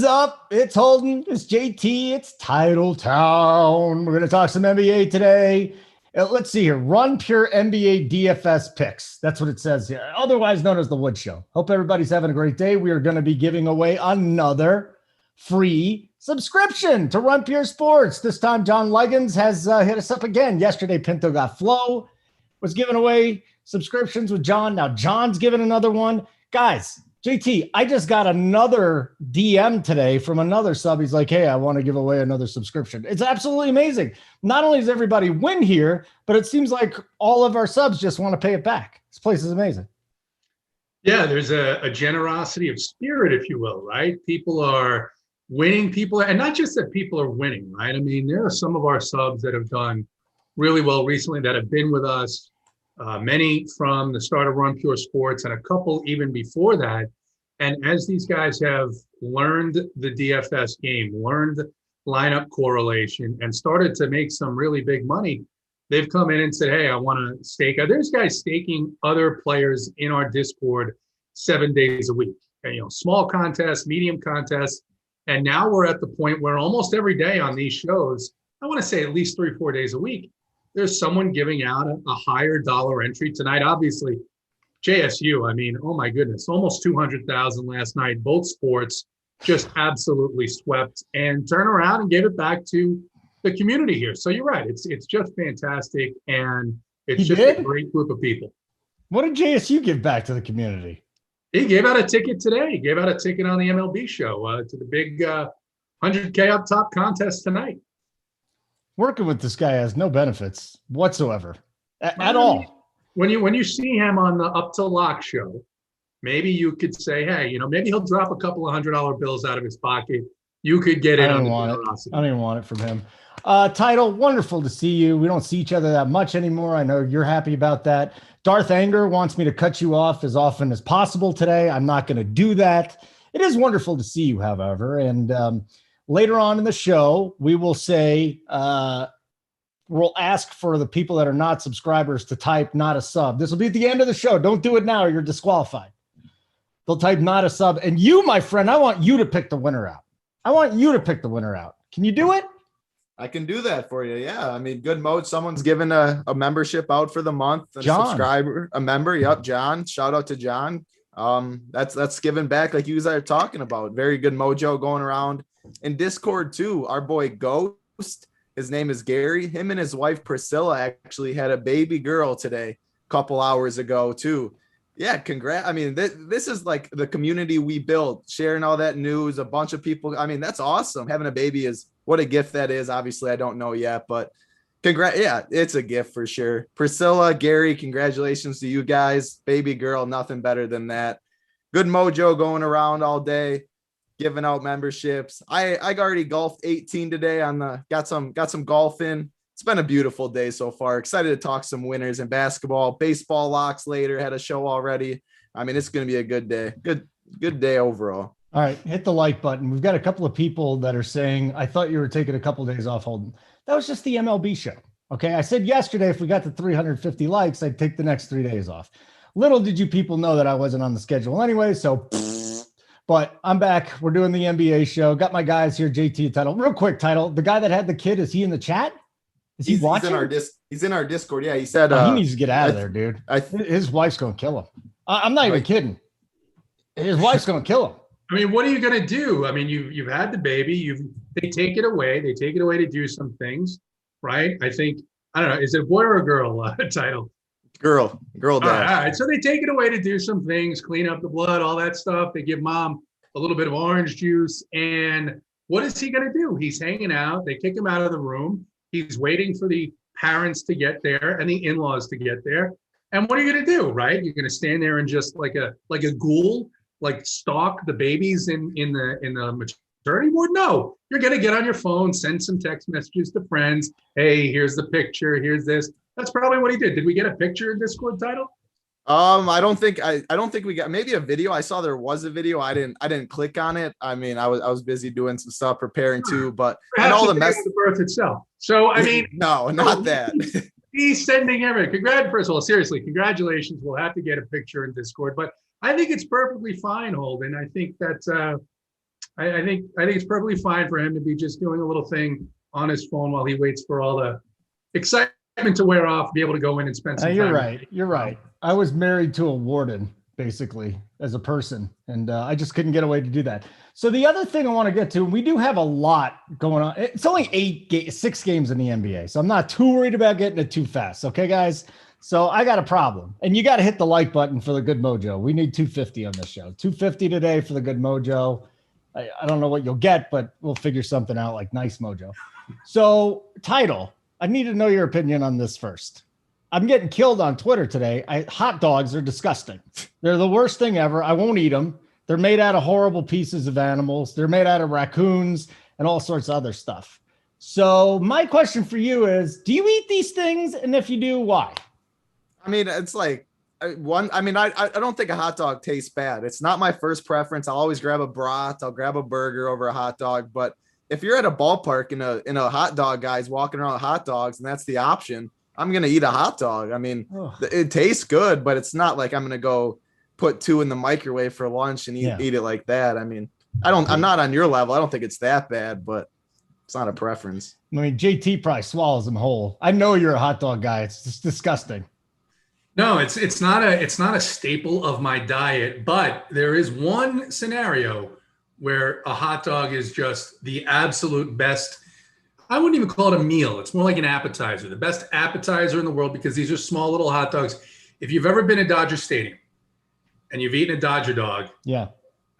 up? It's Holden. It's JT. It's Title Town. We're going to talk some NBA today. Let's see here. Run Pure NBA DFS picks. That's what it says here. Otherwise known as the Wood Show. Hope everybody's having a great day. We are going to be giving away another free subscription to Run Pure Sports. This time, John Leggins has hit us up again. Yesterday, Pinto got Flow. Was giving away subscriptions with John. Now, John's giving another one. Guys, JT, I just got another DM today from another sub. He's like, hey, I want to give away another subscription. It's absolutely amazing. Not only does everybody win here, but it seems like all of our subs just want to pay it back. This place is amazing. Yeah, there's a generosity of spirit, if you will, right? People are winning, and not just that people are winning, right? I mean, there are some of our subs that have done really well recently that have been with us. Many from the start of Run Pure Sports and a couple even before that. And as these guys have learned the DFS game, learned lineup correlation, and started to make some really big money, they've come in and said, hey, I want to stake. There's guys staking other players in our Discord 7 days a week. And, small contests, medium contests. And now we're at the point where almost every day on these shows, I want to say at least 3-4 days a week, there's someone giving out a higher dollar entry tonight. Obviously, JSU, I mean, oh my goodness, almost 200,000 last night. Both sports just absolutely swept and turn around and gave it back to the community here. So you're right. It's just fantastic. And it's a great group of people. What did JSU give back to the community? He gave out a ticket today. He gave out a ticket on the MLB show to the big 100K up top contest tonight. Working with this guy has no benefits whatsoever at all. When you see him on the Up to Lock show, maybe you could say, hey, maybe he'll drop a couple of $100 bills out of his pocket. You could get in on the generosity. I don't even want it from him. Title, wonderful to see you. We don't see each other that much anymore. I know you're happy about that. Darth Anger wants me to cut you off as often as possible today. I'm not going to do that. It is wonderful to see you, however, and later on in the show, we will say, we'll ask for the people that are not subscribers to type not a sub. This will be at the end of the show. Don't do it now or you're disqualified. They'll type not a sub. And you, my friend, I want you to pick the winner out. Can you do it? I can do that for you. Yeah. I mean, good mode. Someone's given a membership out for the month. John. Subscriber, a member. Yep. John. Shout out to John. That's giving back like you guys are talking about. Very good mojo going around. In Discord too, our boy Ghost, his name is Gary. Him and his wife Priscilla actually had a baby girl today, a couple hours ago too. Yeah, congrats. I mean, this is like the community we built, sharing all that news, a bunch of people. I mean, that's awesome. Having a baby is what a gift that is. Obviously, I don't know yet, but congrats. Yeah, it's a gift for sure. Priscilla, Gary, congratulations to you guys. Baby girl, nothing better than that. Good mojo going around all day. Giving out memberships. I already golfed 18 today got some golf in. It's been a beautiful day so far. Excited to talk some winners in basketball, baseball locks later, had a show already. I mean, it's going to be a good day. Good day overall. All right. Hit the like button. We've got a couple of people that are saying, I thought you were taking a couple of days off, Holden. That was just the MLB show. Okay. I said yesterday, if we got to 350 likes, I'd take the next 3 days off. Little did you people know that I wasn't on the schedule anyway. So but I'm back. We're doing the NBA show. Got my guys here, JT Title. Real quick, Title. The guy that had the kid, is he in the chat? Is he watching? He's in our Discord. Yeah, he said he needs to get out of there, dude. His wife's going to kill him. I'm not even kidding. His wife's going to kill him. I mean, what are you going to do? I mean, you've had the baby. They take it away. They take it away to do some things, right? I don't know. Is it a boy or a girl Title? Girl dad. All right. So they take it away to do some things, clean up the blood, all that stuff. They give mom a little bit of orange juice. And what is he going to do? He's hanging out. They kick him out of the room. He's waiting for the parents to get there and the in-laws to get there. And what are you going to do, right? You're going to stand there and just like a ghoul, like stalk the babies in the maternity ward? No, you're going to get on your phone, send some text messages to friends. Hey, here's the picture. Here's this. That's probably what he did. Did we get a picture in Discord, Title? I don't think we got, maybe a video. I saw there was a video. I didn't click on it. I mean, I was busy doing some stuff, preparing too, but and all the mess, the birth itself. So, I mean, no, not that. He's sending everything. First of all, seriously, congratulations. We'll have to get a picture in Discord, but I think it's perfectly fine, Holden. I think that I think it's perfectly fine for him to be just doing a little thing on his phone while he waits for all the excitement to wear off, be able to go in and spend some time. You're right. You're right. I was married to a warden, basically, as a person, and I just couldn't get away to do that. So the other thing I want to get to, we do have a lot going on. It's only 6 games in the NBA, so I'm not too worried about getting it too fast. Okay, guys? So I got a problem, and you got to hit the like button for the good mojo. We need 250 on this show. 250 today for the good mojo. I don't know what you'll get, but we'll figure something out like nice mojo. So title, I need to know your opinion on this first. I'm getting killed on Twitter today. Hot dogs are disgusting. They're the worst thing ever. I won't eat them. They're made out of horrible pieces of animals. They're made out of raccoons and all sorts of other stuff. So my question for you is, do you eat these things? And if you do, why? I mean, it's like I don't think a hot dog tastes bad. It's not my first preference. I'll always grab a brat. I'll grab a burger over a hot dog. But if you're at a ballpark and a hot dog guy's walking around with hot dogs and that's the option, I'm going to eat a hot dog. I mean, It tastes good, but it's not like I'm going to go put 2 in the microwave for lunch and eat it like that. I mean, I'm not on your level. I don't think it's that bad, but it's not a preference. I mean, JT probably swallows them whole. I know you're a hot dog guy. It's just disgusting. No, it's not a staple of my diet, but there is one scenario where a hot dog is just the absolute best. I wouldn't even call it a meal. It's more like an appetizer, the best appetizer in the world, because these are small little hot dogs. If you've ever been to Dodger Stadium and you've eaten a Dodger dog,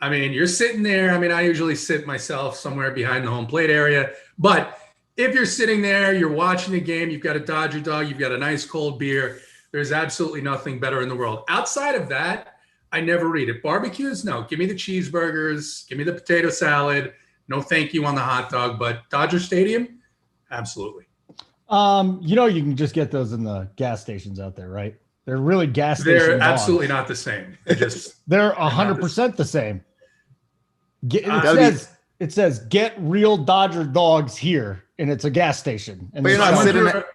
I mean, you're sitting there. I mean, I usually sit myself somewhere behind the home plate area, but if you're sitting there, you're watching the game, you've got a Dodger dog, you've got a nice cold beer, there's absolutely nothing better in the world. Outside of that, I never eat it. Barbecues, no. Give me the cheeseburgers. Give me the potato salad. No thank you on the hot dog. But Dodger Stadium, absolutely. You can just get those in the gas stations out there, right? They're really gas station They're dogs. Absolutely not the same. They're 100% the same. It says get real Dodger dogs here, and it's a gas station. And but you're not sitting at.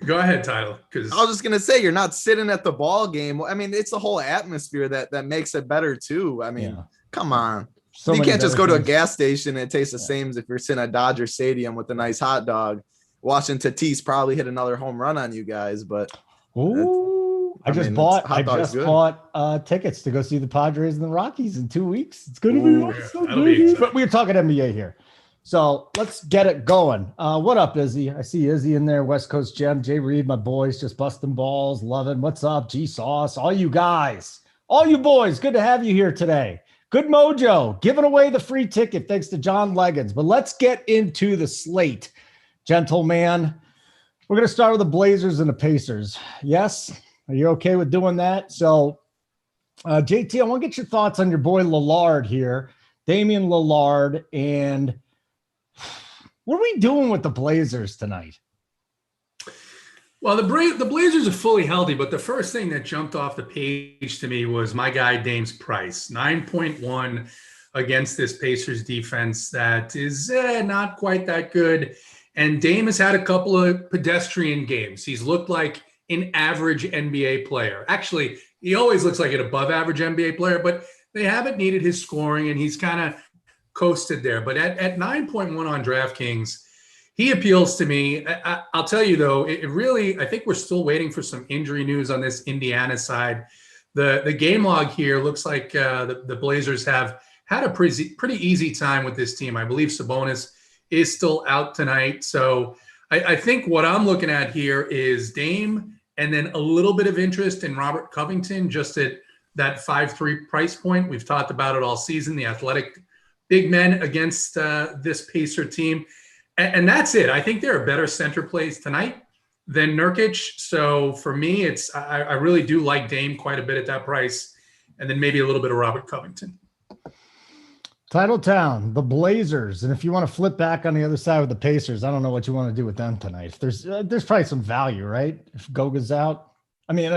Go ahead, Title. Because I was just gonna say you're not sitting at the ball game. I mean, it's the whole atmosphere that makes it better too. I mean, come on. You can't just go to a gas station and it tastes the same as if you're sitting at Dodger Stadium with a nice hot dog, watching Tatis probably hit another home run on you guys. But I just bought tickets to go see the Padres and the Rockies in 2 weeks. It's gonna be but we're talking NBA here. So let's get it going. What up, Izzy? I see Izzy in there. West Coast Gem, Jay Reed, my boys, just busting balls, loving. What's up, G Sauce? All you guys, all you boys, good to have you here today. Good mojo, giving away the free ticket thanks to John Leggins. But let's get into the slate, gentlemen. We're gonna start with the Blazers and the Pacers. Yes, are you okay with doing that? So, JT, I want to get your thoughts on your boy Lillard here, Damian Lillard, and what are we doing with the Blazers tonight? Well, the Blazers are fully healthy, but the first thing that jumped off the page to me was my guy Dame's price, 9.1 against this Pacers defense that is not quite that good. And Dame has had a couple of pedestrian games. He's looked like an average NBA player. Actually, he always looks like an above average NBA player, but they haven't needed his scoring, and he's kind of coasted there. But at 9.1 on DraftKings, he appeals to me. I'll tell you, though, it really, I think we're still waiting for some injury news on this Indiana side. The game log here looks like the Blazers have had a pretty easy time with this team. I believe Sabonis is still out tonight. So I think what I'm looking at here is Dame and then a little bit of interest in Robert Covington, just at that 5.3 price point. We've talked about it all season, the athletic big men against this Pacer team. And that's it. I think there are better center plays tonight than Nurkic. So for me, I really do like Dame quite a bit at that price. And then maybe a little bit of Robert Covington. Titletown, the Blazers. And if you want to flip back on the other side with the Pacers, I don't know what you want to do with them tonight. There's probably some value, right? If Goga's out. I mean,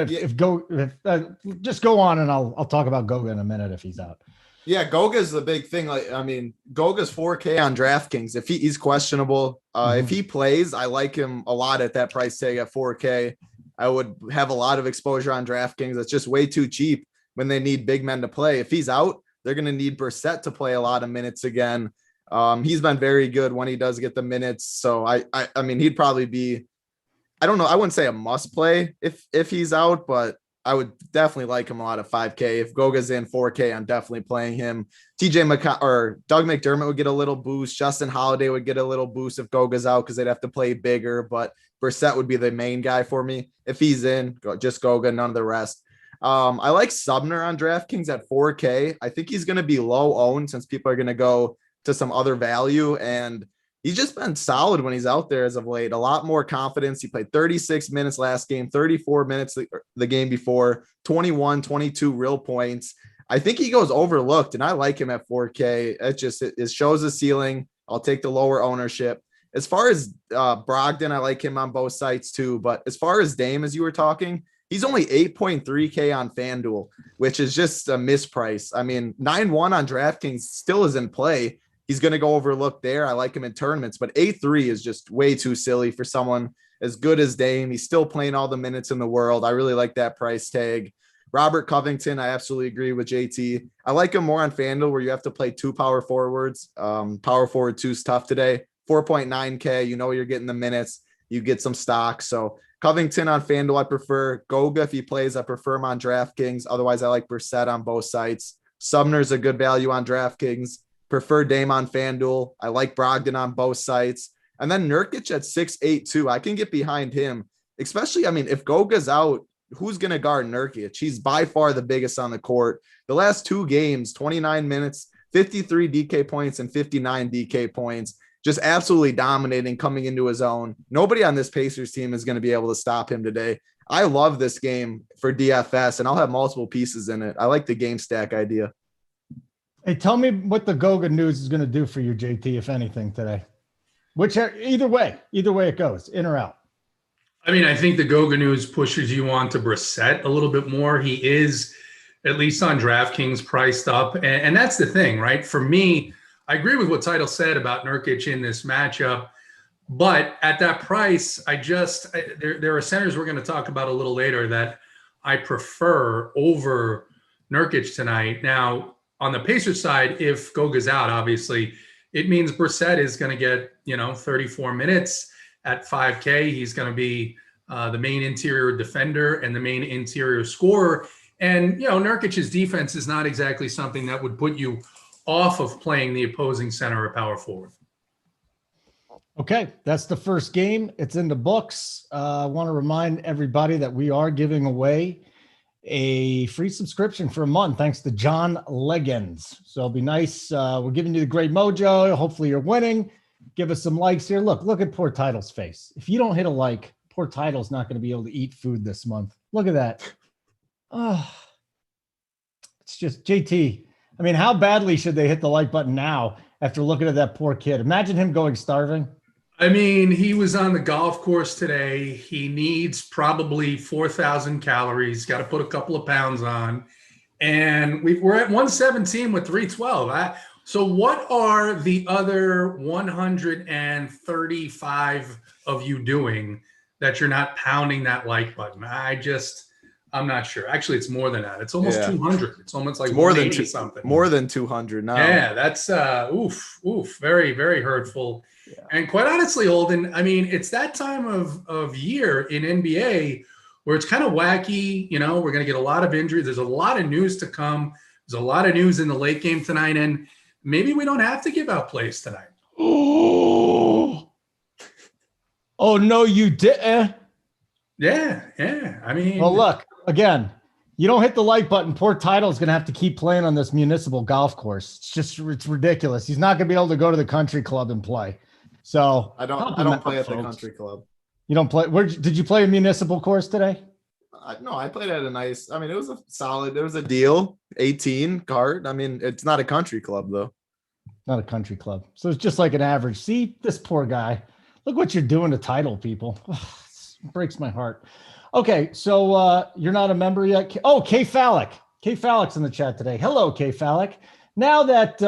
just go on and I'll talk about Goga in a minute if he's out. Yeah, Goga's the big thing. Goga's 4K on DraftKings. If he's questionable, if he plays, I like him a lot at that price tag at 4K. I would have a lot of exposure on DraftKings. It's just way too cheap when they need big men to play. If he's out, they're going to need Brissett to play a lot of minutes again. He's been very good when he does get the minutes. So I mean, he'd probably be, I don't know, I wouldn't say a must play if he's out, but I would definitely like him a lot of 5K. If Goga's in 4K, I'm definitely playing him. Doug McDermott would get a little boost. Justin Holiday would get a little boost if Goga's out because they'd have to play bigger. But Brissett would be the main guy for me. If he's in, just Goga, none of the rest. I like Sumner on DraftKings at 4K. I think he's going to be low owned since people are going to go to some other value. And he's just been solid when he's out there as of late. A lot more confidence. He played 36 minutes last game, 34 minutes the game before, 21, 22 real points. I think he goes overlooked, and I like him at 4K. It shows the ceiling. I'll take the lower ownership. As far as Brogdon, I like him on both sites too. But as far as Dame, as you were talking, he's only 8.3K on FanDuel, which is just a misprice. I mean, 9-1 on DraftKings still is in play. He's going to go overlooked there. I like him in tournaments, but 8-3 is just way too silly for someone as good as Dame. He's still playing all the minutes in the world. I really like that price tag. Robert Covington, I absolutely agree with JT. I like him more on FanDuel where you have to play 2 power forwards. Power forward 2 is tough today. 4.9K, you're getting the minutes. You get some stock. So Covington on FanDuel, I prefer. Goga, if he plays, I prefer him on DraftKings. Otherwise, I like Brissett on both sites. Sumner's a good value on DraftKings. Prefer Dame on FanDuel. I like Brogdon on both sites. And then Nurkic at 6'8" too. I can get behind him, especially, I mean, if Goga's out, who's going to guard Nurkic? He's by far the biggest on the court. The last 2 games, 29 minutes, 53 DK points and 59 DK points. Just absolutely dominating coming into his own. Nobody on this Pacers team is going to be able to stop him today. I love this game for DFS, and I'll have multiple pieces in it. I like the game stack idea. Hey, tell me what the Goga news is going to do for you, JT, if anything, today. Either way it goes, in or out. I mean, I think the Goga news pushes you on to Brissett a little bit more. He is, at least on DraftKings, priced up. And that's the thing, right? For me, I agree with what Title said about Nurkic in this matchup. But at that price, there are centers we're going to talk about a little later that I prefer over Nurkic tonight. Now, on the Pacers side, if Goga's out, obviously, it means Brissett is going to get, 34 minutes at 5K. He's going to be the main interior defender and the main interior scorer. And, Nurkic's defense is not exactly something that would put you off of playing the opposing center or power forward. Okay, that's the first game. It's in the books. I want to remind everybody that we are giving away a free subscription for a month thanks to John Leggins. So it'll be nice. We're giving you the great mojo. Hopefully you're winning. Give us some likes here. Look at poor Title's face. If you don't hit a like, poor Title's not going to be able to eat food this month. Look at that. Oh, it's just JT. I mean, how badly should they hit the like button now after looking at that poor kid? Imagine him going starving. I mean, he was on the golf course today. He needs probably 4,000 calories, got to put a couple of pounds on. And we're at 117 with 312. So what are the other 135 of you doing that you're not pounding that like button? I'm not sure. Actually, it's more than that. It's almost 200. It's almost like more than something. More than 200 now. Yeah, that's very, very hurtful. Yeah. And quite honestly, Holden, I mean, it's that time of year in NBA where it's kind of wacky. We're going to get a lot of injuries. There's a lot of news to come. There's a lot of news in the late game tonight, and maybe we don't have to give out plays tonight. Oh no, you didn't. Yeah. I mean, well, look. Again, you don't hit the like button, poor Title's going to have to keep playing on this municipal golf course. It's ridiculous. He's not going to be able to go to the country club and play. So I don't play at the country club. You don't play. Where did you play a municipal course today? No, I played at it was a solid, there was a deal, 18 cart. I mean, it's not a country club though. Not a country club. So it's just like an average. See this poor guy. Look what you're doing to Title people. It breaks my heart. Okay, so you're not a member yet. Oh, K Fallick. K Fallick's in the chat today. Hello, K Fallick. Now that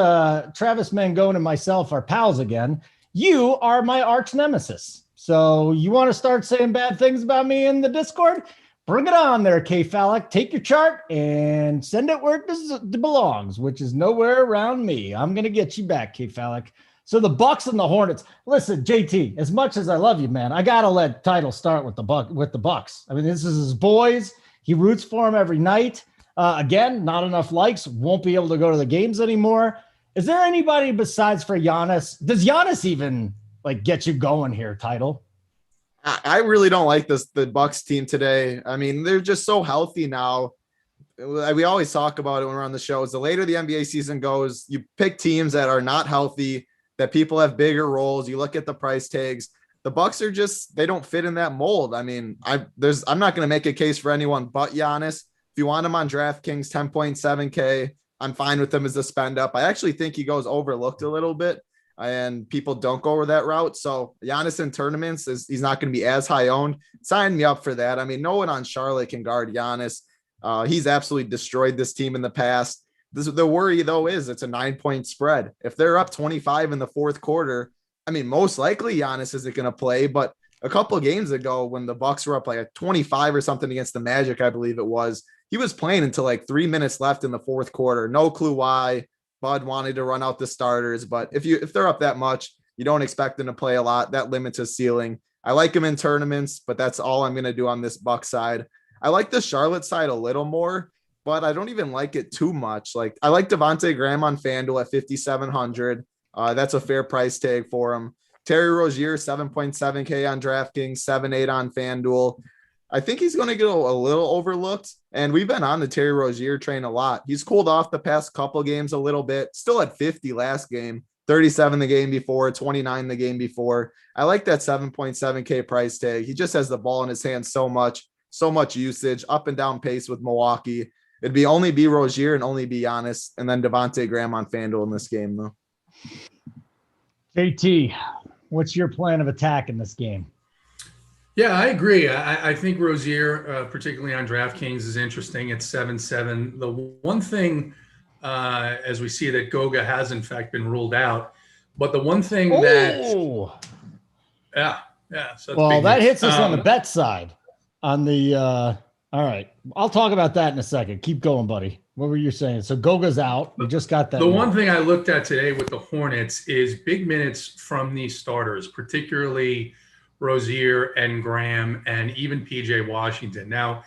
Travis Mangone and myself are pals again, you are my arch nemesis. So you want to start saying bad things about me in the Discord? Bring it on there, K-Phallic. Take your chart and send it where it belongs, which is nowhere around me. I'm going to get you back, K-Phallic. So the Bucks and the Hornets. Listen, JT, as much as I love you, man, I got to let Title start with the Bucks. I mean, this is his boys. He roots for them every night. Again, not enough likes. Won't be able to go to the games anymore. Is there anybody besides for Giannis? Does Giannis even get you going here, Title? I really don't like the Bucks team today. I mean, they're just so healthy now. We always talk about it when we're on the shows. The later the NBA season goes, you pick teams that are not healthy, that people have bigger roles. You look at the price tags. The Bucks are just, they don't fit in that mold. I mean, I'm not going to make a case for anyone but Giannis. If you want him on DraftKings, 10.7K, I'm fine with him as a spend up. I actually think he goes overlooked a little bit, and people don't go over that route. So Giannis in tournaments he's not going to be as high owned. Sign me up for that. I mean, no one on Charlotte can guard Giannis. He's absolutely destroyed this team in the past. The worry though is it's a 9-point spread. If they're up 25 in the fourth quarter, I mean, most likely Giannis isn't going to play, but a couple of games ago when the Bucks were up a 25 or something against the Magic, I believe it was, he was playing until 3 minutes left in the fourth quarter. No clue why. Bud wanted to run out the starters, but if they're up that much, you don't expect them to play a lot. That limits his ceiling. I like him in tournaments, but that's all I'm going to do on this Buck side. I like the Charlotte side a little more, but I don't even like it too much. I like Devontae Graham on FanDuel at 5,700. That's a fair price tag for him. Terry Rozier, 7.7K on DraftKings, 7.8 on FanDuel. I think he's going to get a little overlooked, and we've been on the Terry Rozier train a lot. He's cooled off the past couple games a little bit, still at 50 last game, 37 the game before, 29 the game before. I like that 7.7K price tag. He just has the ball in his hands so much usage, up and down pace with Milwaukee. It'd be only be Rozier and only be Giannis, and then Devontae Graham on FanDuel in this game, though. JT, what's your plan of attack in this game? Yeah, I agree. I think Rozier, particularly on DraftKings, is interesting at 7.7. The one thing, as we see that Goga has in fact been ruled out, but the one thing So that hits us on the bet side. On the all right, I'll talk about that in a second. Keep going, buddy. What were you saying? So Goga's out. We just got that. The one thing I looked at today with the Hornets is big minutes from these starters, particularly Rozier and Graham and even PJ Washington. Now,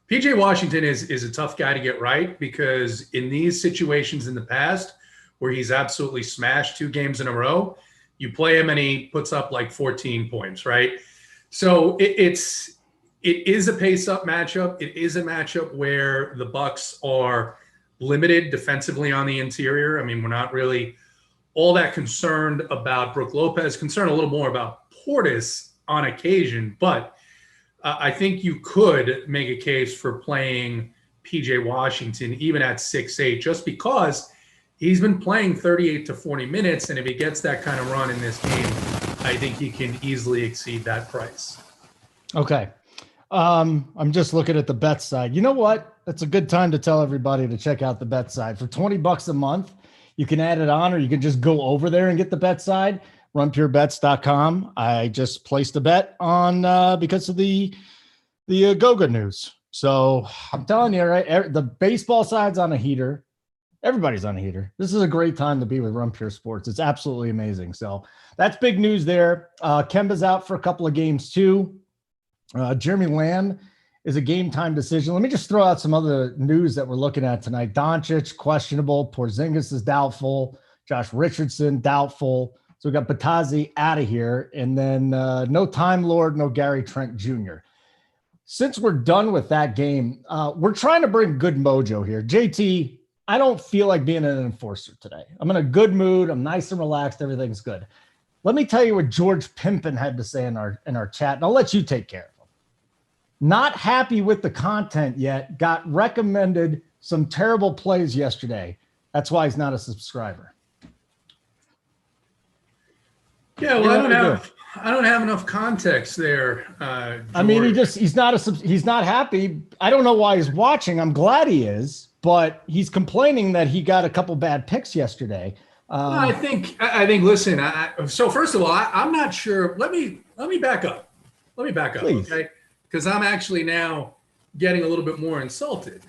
PJ Washington is a tough guy to get right, because in these situations in the past where he's absolutely smashed 2 games in a row, you play him and he puts up 14 points, right? So it is a pace-up matchup. It is a matchup where the Bucks are limited defensively on the interior. I mean, we're not really all that concerned about Brook Lopez, concerned a little more about Portis on occasion, but I think you could make a case for playing PJ Washington even at 6'8", just because he's been playing 38 to 40 minutes, and if he gets that kind of run in this game, I think he can easily exceed that price. Okay. I'm just looking at the bet side. You know what? That's a good time to tell everybody to check out the bet side. For $20 a month, you can add it on, or you can just go over there and get the bet side. RunPureBets.com. I just placed a bet on because of the Goga news. So I'm telling you, right? The baseball side's on a heater. Everybody's on a heater. This is a great time to be with Run Pure Sports. It's absolutely amazing. So that's big news there. Kemba's out for a couple of games too. Jeremy Lamb is a game time decision. Let me just throw out some other news that we're looking at tonight. Doncic, questionable. Porzingis is doubtful. Josh Richardson, doubtful. So we got Batazzi out of here. And then no Time Lord, no Gary Trent Jr. Since we're done with that game, we're trying to bring good mojo here. JT, I don't feel like being an enforcer today. I'm in a good mood. I'm nice and relaxed. Everything's good. Let me tell you what George Pimpin had to say in our chat, and I'll let you take care of him. Not happy with the content yet. Got recommended some terrible plays yesterday. That's why he's not a subscriber. Yeah, well, I don't have enough context there. I mean, he's not happy. I don't know why he's watching. I'm glad he is, but he's complaining that he got a couple bad picks yesterday. I think. Listen. So first of all, I'm not sure. Let me back up. Please. Okay, because I'm actually now getting a little bit more insulted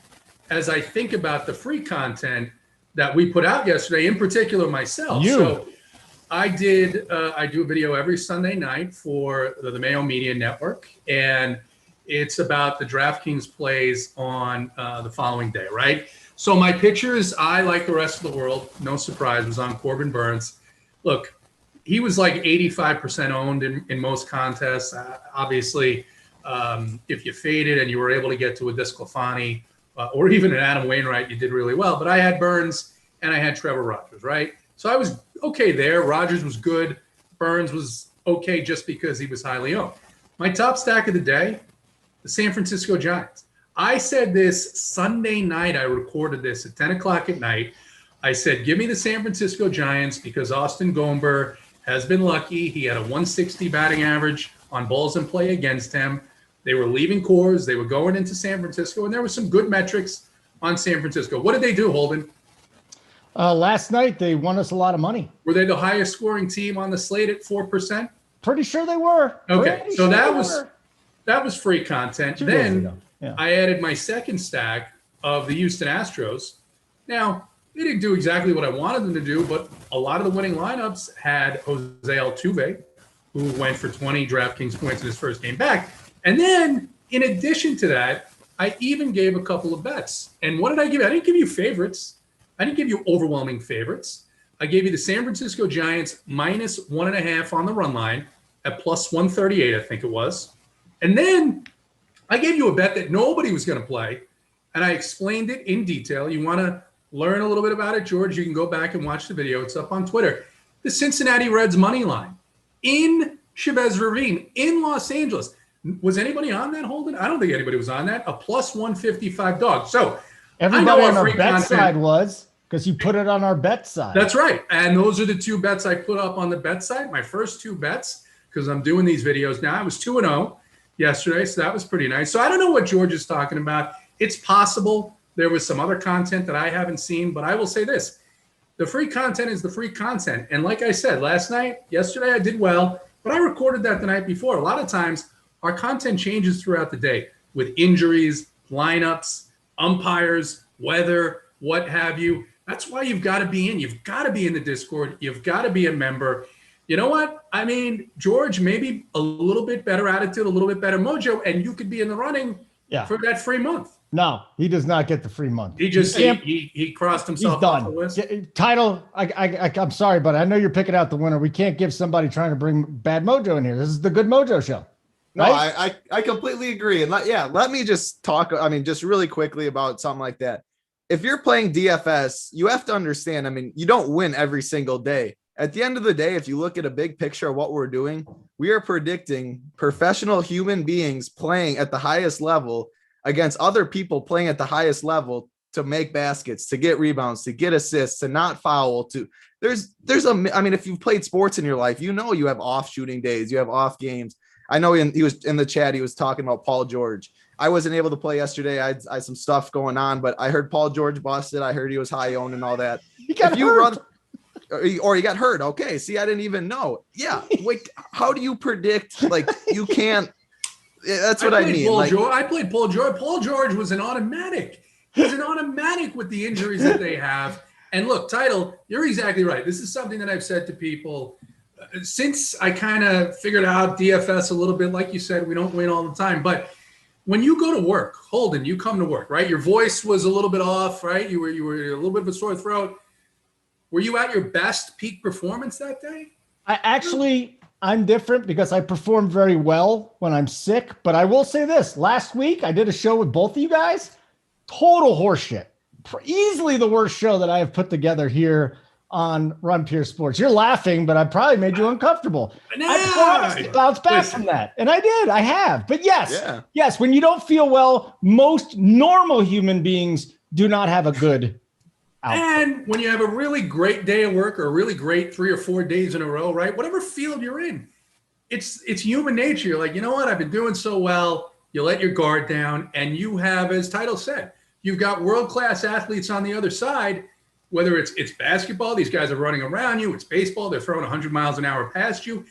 as I think about the free content that we put out yesterday, in particular myself. So I do a video every Sunday night for the Mayo Media Network, and it's about the DraftKings plays on the following day, right? So my pictures, I, like the rest of the world, no surprise, was on Corbin Burns. Look, he was like 85% owned in most contests. Obviously, if you faded and you were able to get to a Desclafani or even an Adam Wainwright, you did really well. But I had Burns and I had Trevor Rogers, right? So I was okay there. Rogers was good. Burns was okay just because he was highly owned. My top stack of the day, the San Francisco Giants. I said this Sunday night. I recorded this at 10 o'clock at night. I said, give me the San Francisco Giants because Austin Gomber has been lucky. He had a 160 batting average on balls in play against him. They were leaving Coors. They were going into San Francisco, and there were some good metrics on San Francisco. What did they do, Holden? Last night, they won us a lot of money. Were they the highest scoring team on the slate at 4%? Pretty sure they were. Okay, so that was free content. 2 days Then ago. Yeah. I added my second stack of the Houston Astros. Now, they didn't do exactly what I wanted them to do, but a lot of the winning lineups had Jose Altuve, who went for 20 DraftKings points in his first game back. And then, in addition to that, I even gave a couple of bets. And what did I give? I didn't give you favorites. I didn't give you overwhelming favorites. I gave you the San Francisco Giants minus 1.5 on the run line at plus 138, I think it was. And then I gave you a bet that nobody was going to play, and I explained it in detail. You want to learn a little bit about it, George, you can go back and watch the video. It's up on Twitter. The Cincinnati Reds money line in Chavez Ravine in Los Angeles. Was anybody on that, Holden? I don't think anybody was on that. A plus 155 dog. So everybody on our bet side was, because you put it on our bet side. That's right. And those are the two bets I put up on the bet side. My first two bets, because I'm doing these videos now. I was 2-0 yesterday, so that was pretty nice. So I don't know what George is talking about. It's possible there was some other content that I haven't seen, but I will say this. The free content is the free content. And like I said, yesterday I did well, but I recorded that the night before. A lot of times our content changes throughout the day with injuries, lineups, umpires, weather, what have you. That's why you've got to be in. You've got to be in the Discord. You've got to be a member. You know what? I mean, George, maybe a little bit better attitude, a little bit better mojo, and you could be in the running for that free month. No, he does not get the free month. He just he crossed himself he's done. off the list. Title, I'm sorry, but I know you're picking out the winner. We can't give somebody trying to bring bad mojo in here. This is the Good Mojo Show. No, right? I completely agree. And let me just talk, just really quickly about something like that. If you're playing DFS, you have to understand, you don't win every single day. At the end of the day, if you look at a big picture of what we're doing, we are predicting professional human beings playing at the highest level against other people playing at the highest level to make baskets, to get rebounds, to get assists, to not foul. If you've played sports in your life, you have off shooting days, you have off games. I know he was in the chat, he was talking about Paul George. I wasn't able to play yesterday. I had some stuff going on, but I heard Paul George busted. I heard he was high owned and all that. He got hurt. Or he got hurt. Okay. See, I didn't even know. Yeah. Wait, how do you predict? You can't. That's what I mean. I played Paul George. Paul George was an automatic. He's an automatic with the injuries that they have. And look, Title, you're exactly right. This is something that I've said to people since I kind of figured out DFS a little bit. Like you said, we don't win all the time. But when you go to work, Holden, you come to work, right? Your voice was a little bit off, right? You were a little bit of a sore throat. Were you at your best peak performance that day? I'm different because I perform very well when I'm sick, but I will say this. Last week, I did a show with both of you guys. Total horseshit. Easily the worst show that I have put together here on Run Pure Sports. You're laughing, but I probably made you uncomfortable. I promised to bounce back from that. And I did. I have. But yes, when you don't feel well, most normal human beings do not have a good outfit. And when you have a really great day of work or a really great 3 or 4 days in a row, right? Whatever field you're in, it's human nature. You're like, you know what? I've been doing so well. You let your guard down, and you have, as Title said, you've got world-class athletes on the other side. Whether it's basketball, these guys are running around you. It's baseball, they're throwing 100 miles an hour past you.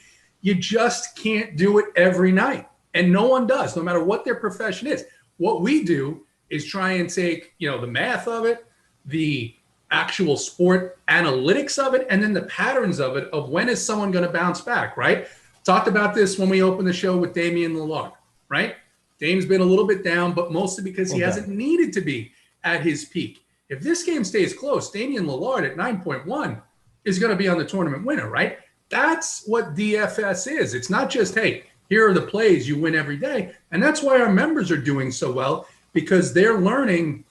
You just can't do it every night. And no one does, no matter what their profession is. What we do is try and take, the math of it, the actual sport analytics of it, and then the patterns of it, of when is someone going to bounce back, right? Talked about this when we opened the show with Damian Lillard, right? Dame's been a little bit down, but mostly because he hasn't needed to be at his peak. If this game stays close, Damian Lillard at 9.1 is going to be on the tournament winner, right? That's what DFS is. It's not just, hey, here are the plays you win every day. And that's why our members are doing so well, because they're learning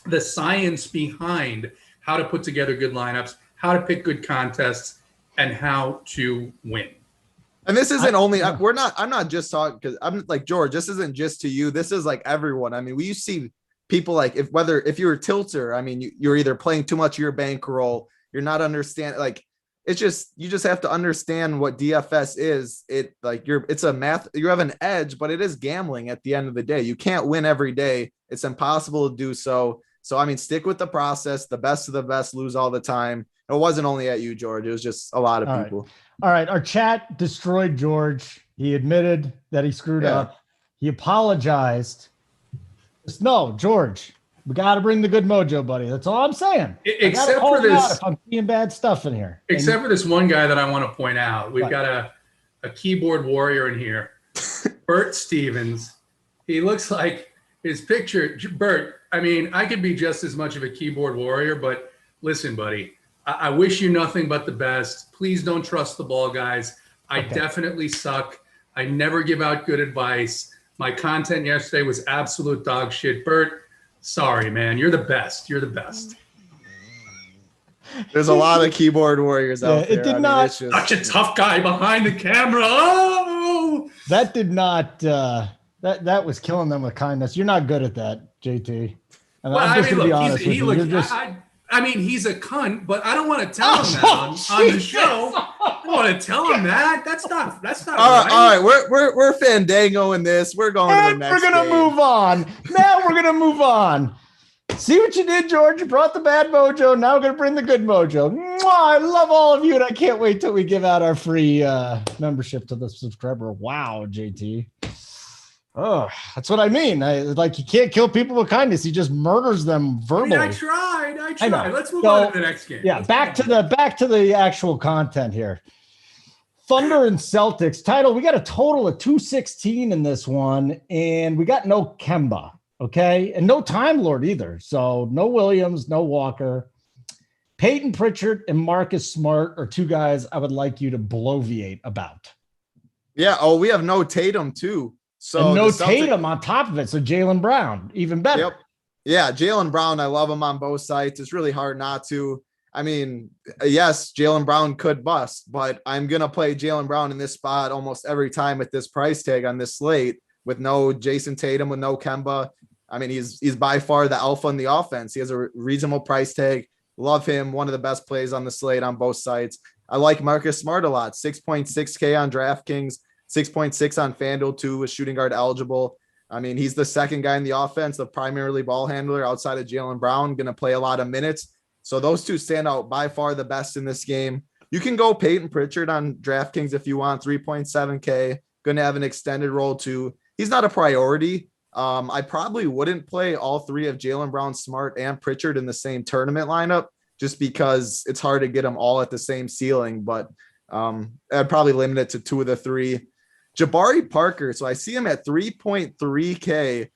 the science behind how to put together good lineups, how to pick good contests, and how to win. And this isn't only, I'm not just talking, because I'm like, George, this isn't just to you. This is like everyone. I mean, we see people like, if you're a tilter, I mean, you're either playing too much of your bankroll, you're not understanding, like, it's just, you just have to understand what DFS is. It's a math, you have an edge, but it is gambling at the end of the day. You can't win every day. It's impossible to do so. So, I mean, stick with the process. The best of the best lose all the time. It wasn't only at you, George. It was just a lot of people. All right. Our chat destroyed George. He admitted that he screwed up. He apologized. No, George, we got to bring the good mojo, buddy. That's all I'm saying. Except for this, if I'm seeing bad stuff in here. Except for this one guy that I want to point out. We've got a keyboard warrior in here, Bert Stevens. He looks like his picture. Bert, I mean, I could be just as much of a keyboard warrior, but listen, buddy, I wish you nothing but the best. Please don't trust the ball guys. I definitely suck. I never give out good advice. My content yesterday was absolute dog shit. Bert, sorry, man. You're the best. You're the best. There's a lot of keyboard warriors out there. It did not. Such a tough guy behind the camera. Oh! That did not. That was killing them with kindness. You're not good at that, JT. And well, I'm just going to be honest with you. I mean, he's a cunt, but I don't want to tell him that on the show. I don't want to tell him that. That's not right. All right. We're fandangoing this. We're going to the next We're going to move on. Now we're going to move on. See what you did, George? You brought the bad mojo. Now we're going to bring the good mojo. Mwah, I love all of you, and I can't wait till we give out our free membership to the subscriber. Wow, JT. Oh, that's what I mean. Like, you can't kill people with kindness. He just murders them verbally. I tried. Let's move on to the next game. Yeah, back to the actual content here. Thunder and Celtics title. We got a total of 216 in this one, and we got no Kemba, okay, and no Time Lord either. So no Williams, no Walker. Peyton Pritchard and Marcus Smart are two guys I would like you to bloviate about. Yeah. Oh, we have no Tatum too. So and no Tatum on top of it. So Jaylen Brown, even better. Yep. Yeah, Jaylen Brown, I love him on both sides. It's really hard not to. I mean, yes, Jaylen Brown could bust, but I'm going to play Jaylen Brown in this spot almost every time at this price tag on this slate with no Jason Tatum, with no Kemba. I mean, he's by far the alpha in the offense. He has a reasonable price tag. Love him. One of the best plays on the slate on both sides. I like Marcus Smart a lot. 6.6K on DraftKings, 6.6 on FanDuel too, with shooting guard eligible. I mean, he's the second guy in the offense, the primarily ball handler outside of Jaylen Brown, going to play a lot of minutes. So those two stand out by far the best in this game. You can go Peyton Pritchard on DraftKings if you want, 3.7K. Going to have an extended role too. He's not a priority. I probably wouldn't play all three of Jaylen Brown, Smart, and Pritchard in the same tournament lineup just because it's hard to get them all at the same ceiling. But I'd probably limit it to two of the three. Jabari Parker. So I see him at 3.3K,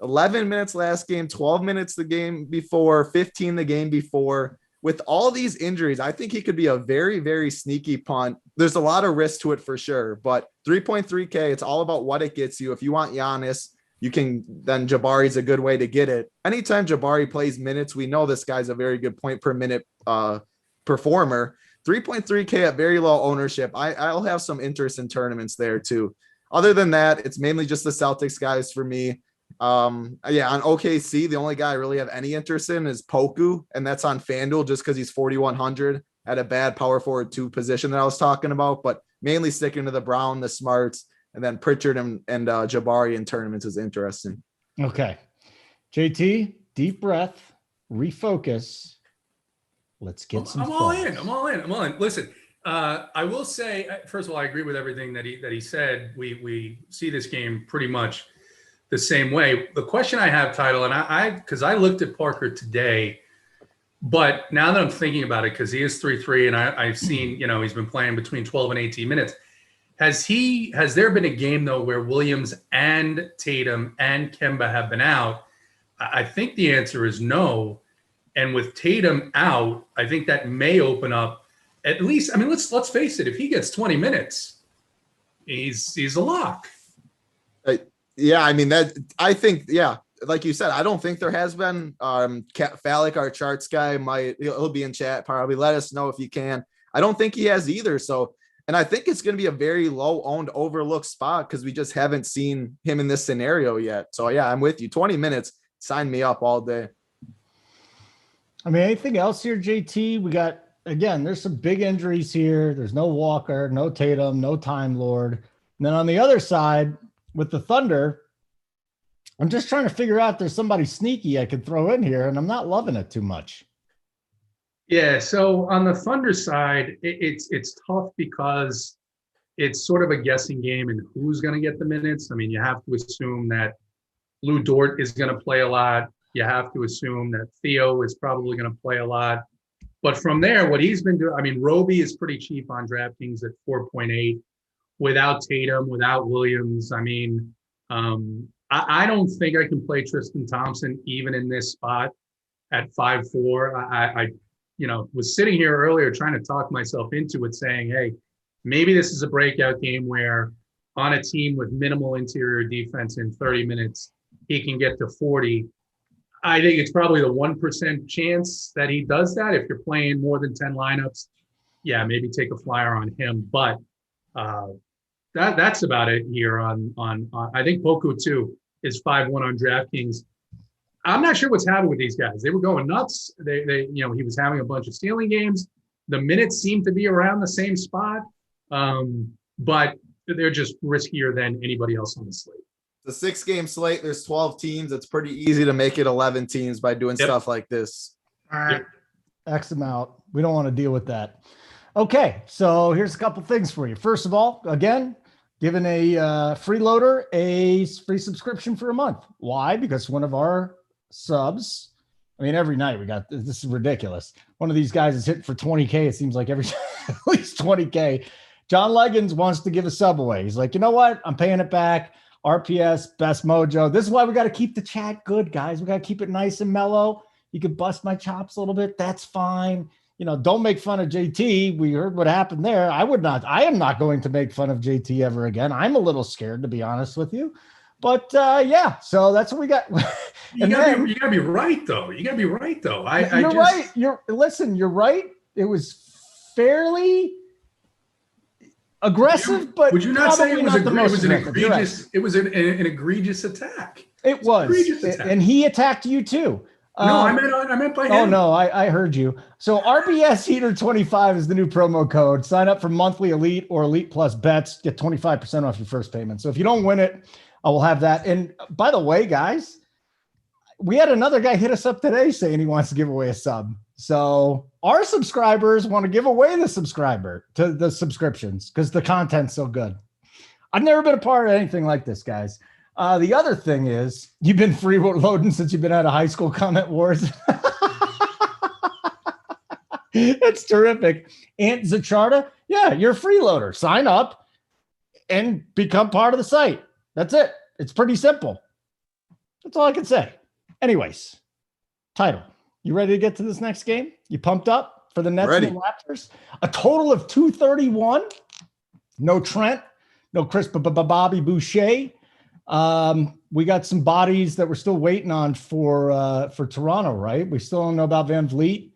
11 minutes last game, 12 minutes the game before, 15 the game before. With all these injuries, I think he could be a very, very sneaky punt. There's a lot of risk to it for sure, but 3.3K, it's all about what it gets you. If you want Giannis, then Jabari's a good way to get it. Anytime Jabari plays minutes, we know this guy's a very good point per minute performer. 3.3K at very low ownership. I'll have some interest in tournaments there too. Other than that, it's mainly just the Celtics guys for me. On OKC, the only guy I really have any interest in is Poku, and that's on FanDuel just because he's 4,100 at a bad power forward 2 position that I was talking about, but mainly sticking to the Brown, the Smarts, and then Pritchard and Jabari in tournaments is interesting. Okay. JT, deep breath, refocus. Let's get some. I'm all in. Listen, I will say, first of all, I agree with everything that he said. We see this game pretty much the same way. The question I have, Title, and because I looked at Parker today, but now that I'm thinking about it, because he is 3-3, and I've seen, he's been playing between 12 and 18 minutes. Has there been a game, though, where Williams and Tatum and Kemba have been out? I think the answer is no. And with Tatum out, I think that may open up at least. I mean, let's face it. If he gets 20 minutes, he's a lock. Yeah, I mean I think like you said, I don't think there has been. Phallic, our charts guy, he'll be in chat probably. Let us know if you can. I don't think he has either. So, and I think it's going to be a very low owned, overlooked spot because we just haven't seen him in this scenario yet. So yeah, I'm with you. 20 minutes, sign me up all day. I mean, anything else here, JT? We got, again, there's some big injuries here. There's no Walker, no Tatum, no Time Lord. And then on the other side, with the Thunder, I'm just trying to figure out if there's somebody sneaky I could throw in here, and I'm not loving it too much. Yeah, so on the Thunder side, it's tough because it's sort of a guessing game and who's going to get the minutes. I mean, you have to assume that Lou Dort is going to play a lot. You have to assume that Theo is probably going to play a lot. But from there, what he's been doing, I mean, Roby is pretty cheap on DraftKings at 4.8. Without Tatum, without Williams, I mean, I don't think I can play Tristan Thompson even in this spot at 5.4. I was sitting here earlier trying to talk myself into it, saying, hey, maybe this is a breakout game where on a team with minimal interior defense in 30 minutes, he can get to 40. I think it's probably the 1% chance that he does that. If you're playing more than 10 lineups, yeah, maybe take a flyer on him. But that's about it here on I think Poku too is 5-1 on DraftKings. I'm not sure what's happening with these guys. They were going nuts. They he was having a bunch of stealing games. The minutes seem to be around the same spot, but they're just riskier than anybody else on the slate. The 6-game slate, there's 12 teams. It's pretty easy to make it 11 teams by doing stuff like this. All right. X them out. We don't want to deal with that. Okay, so here's a couple things for you. First of all, again, giving a freeloader a free subscription for a month. Why? Because one of our subs, I mean, every night we got, this is ridiculous. One of these guys is hitting for 20K. It seems like every at least 20K. John Leggins wants to give a sub away. He's like, you know what? I'm paying it back. RPS, best mojo. This is why we got to keep the chat good, guys. We got to keep it nice and mellow. You can bust my chops a little bit. That's fine. Don't make fun of JT. We heard what happened there. I am not going to make fun of JT ever again. I'm a little scared, to be honest with you. But yeah, so that's what we got. You gotta be right, though. You're right. You're right. It was fairly aggressive, but would you not say it was an egregious attack? It was, and he attacked you too. No, I meant by him. Oh no, I heard you. So RBS Heater 25 is the new promo code. Sign up for monthly Elite or Elite Plus bets. Get 25% off your first payment. So if you don't win it, I will have that. And by the way, guys, we had another guy hit us up today saying he wants to give away a sub. So our subscribers want to give away the subscriptions because the content's so good. I've never been a part of anything like this, guys. The other thing is you've been freeloading since you've been out of high school comment wars. It's terrific. Ant Zacharda, yeah, you're a freeloader. Sign up and become part of the site. That's it. It's pretty simple. That's all I can say. Anyways, Title. You ready to get to this next game? You pumped up for the Nets and the Raptors? A total of 231. No Trent. No Chris Bobby Boucher. We got some bodies that we're still waiting on for Toronto, right? We still don't know about Van Vliet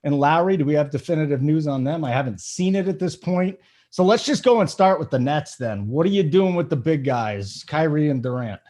and Lowry. Do we have definitive news on them? I haven't seen it at this point. So let's just go and start with the Nets then. What are you doing with the big guys, Kyrie and Durant?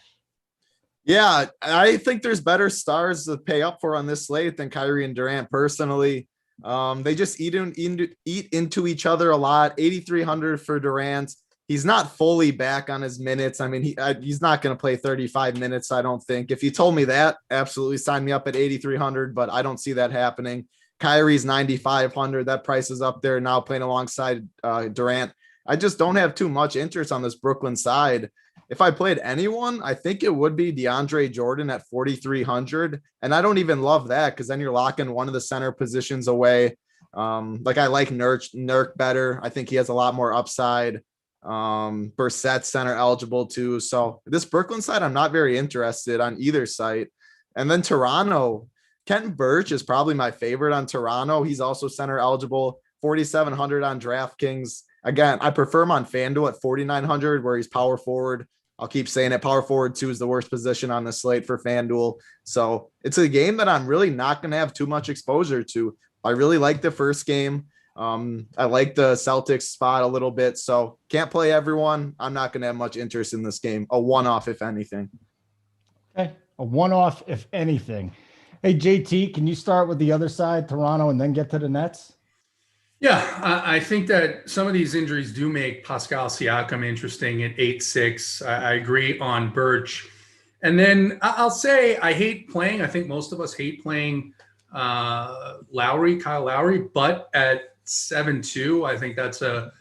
Yeah, I think there's better stars to pay up for on this slate than Kyrie and Durant personally. They just eat into each other a lot. 8,300 for Durant. He's not fully back on his minutes. I mean, he's not going to play 35 minutes, I don't think. If you told me that, absolutely sign me up at 8,300, but I don't see that happening. Kyrie's 9,500. That price is up there now playing alongside Durant. I just don't have too much interest on this Brooklyn side. if I played anyone, I think it would be DeAndre Jordan at 4,300. And I don't even love that because then you're locking one of the center positions away. Like I like Nurk better. I think he has a lot more upside. Brissett center eligible too. So this Brooklyn side, I'm not very interested on either site. And then Toronto, Kenton Birch is probably my favorite on Toronto. He's also center eligible, 4,700 on DraftKings. Again, I prefer him on FanDuel at 4,900 where he's power forward. I'll keep saying it. Power forward 2 is the worst position on the slate for FanDuel. So it's a game that I'm really not going to have too much exposure to. I really like the first game. I like the Celtics spot a little bit. So can't play everyone. I'm not going to have much interest in this game. A one-off, if anything. Okay. A one-off, if anything. Hey, JT, can you start with the other side, Toronto, and then get to the Nets? Yeah, I think that some of these injuries do make Pascal Siakam interesting at 8-6. I agree on Birch. And then I'll say I hate playing. I think most of us hate playing Kyle Lowry, but at 7-2, I think that's a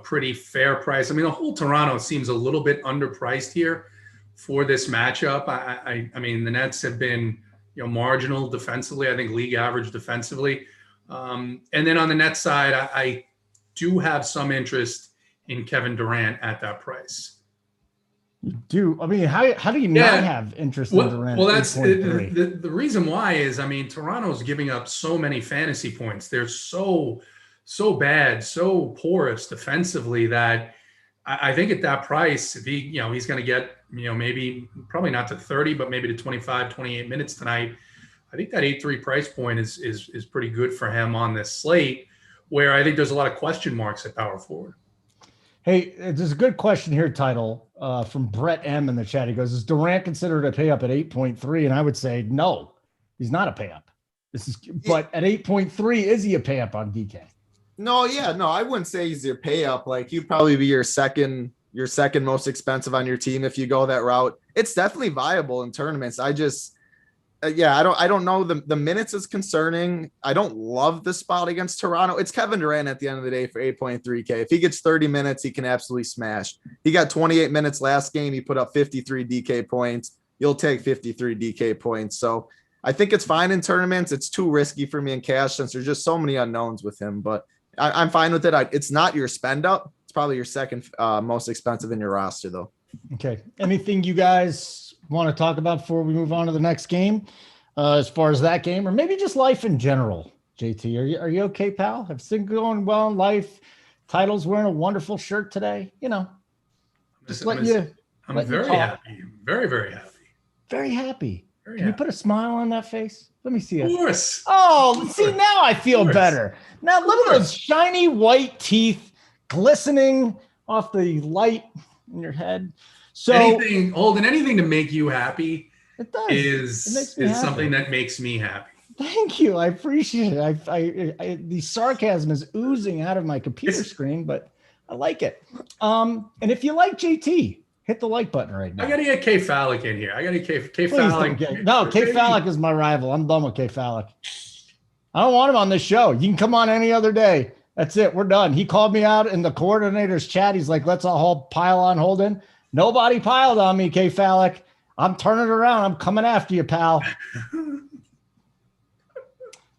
pretty fair price. I mean, the whole Toronto seems a little bit underpriced here for this matchup. I mean, the Nets have been marginal defensively. I think league average defensively. And then on the net side, I do have some interest in Kevin Durant at that price. You do? I mean, how do you not have interest in Durant? Well, that's the reason why is, I mean, Toronto's giving up so many fantasy points. They're so bad, so porous defensively that I think at that price, if he's going to get, maybe probably not to 30, but maybe to 25, 28 minutes tonight. I think that 8-3 price point is pretty good for him on this slate, where I think there's a lot of question marks at power forward. Hey, there's a good question here, Title, from Brett M in the chat. He goes, is Durant considered a pay up at 8.3? And I would say, no, he's not a pay up. But at 8.3, is he a pay up on DK? No, I wouldn't say he's your pay up. Like he'd probably be your second most expensive on your team if you go that route. It's definitely viable in tournaments. I just, I don't know. The minutes is concerning. I don't love the spot against Toronto. It's Kevin Durant at the end of the day for 8.3K. If he gets 30 minutes, he can absolutely smash. He got 28 minutes last game. He put up 53 DK points. You'll take 53 DK points. So I think it's fine in tournaments. It's too risky for me in cash since there's just so many unknowns with him, but I'm fine with it. It's not your spend up. It's probably your second most expensive in your roster though. Okay. Anything you guys want to talk about before we move on to the next game, as far as that game, or maybe just life in general? JT, are you okay, pal? Have things going well in life? Title's wearing a wonderful shirt today. I'm very happy. Very, very happy. Very happy. Very Can happy. you put a smile on that face? Let me see it. Of course. Oh, see, now I feel better. Now look at those shiny white teeth glistening off the light in your head. So anything to make you happy it does. is something that makes me happy. Thank you. I appreciate it. The sarcasm is oozing out of my computer screen, but I like it. And if you like JT, hit the like button right now. I got to get K Phallic in here. I got to get K Phallic. No, K Phallic is my rival. I'm done with K Phallic. I don't want him on this show. You can come on any other day. That's it. We're done. He called me out in the coordinator's chat. He's like, let's all pile on Holden. Nobody piled on me, K Phallic. I'm turning around. I'm coming after you, pal.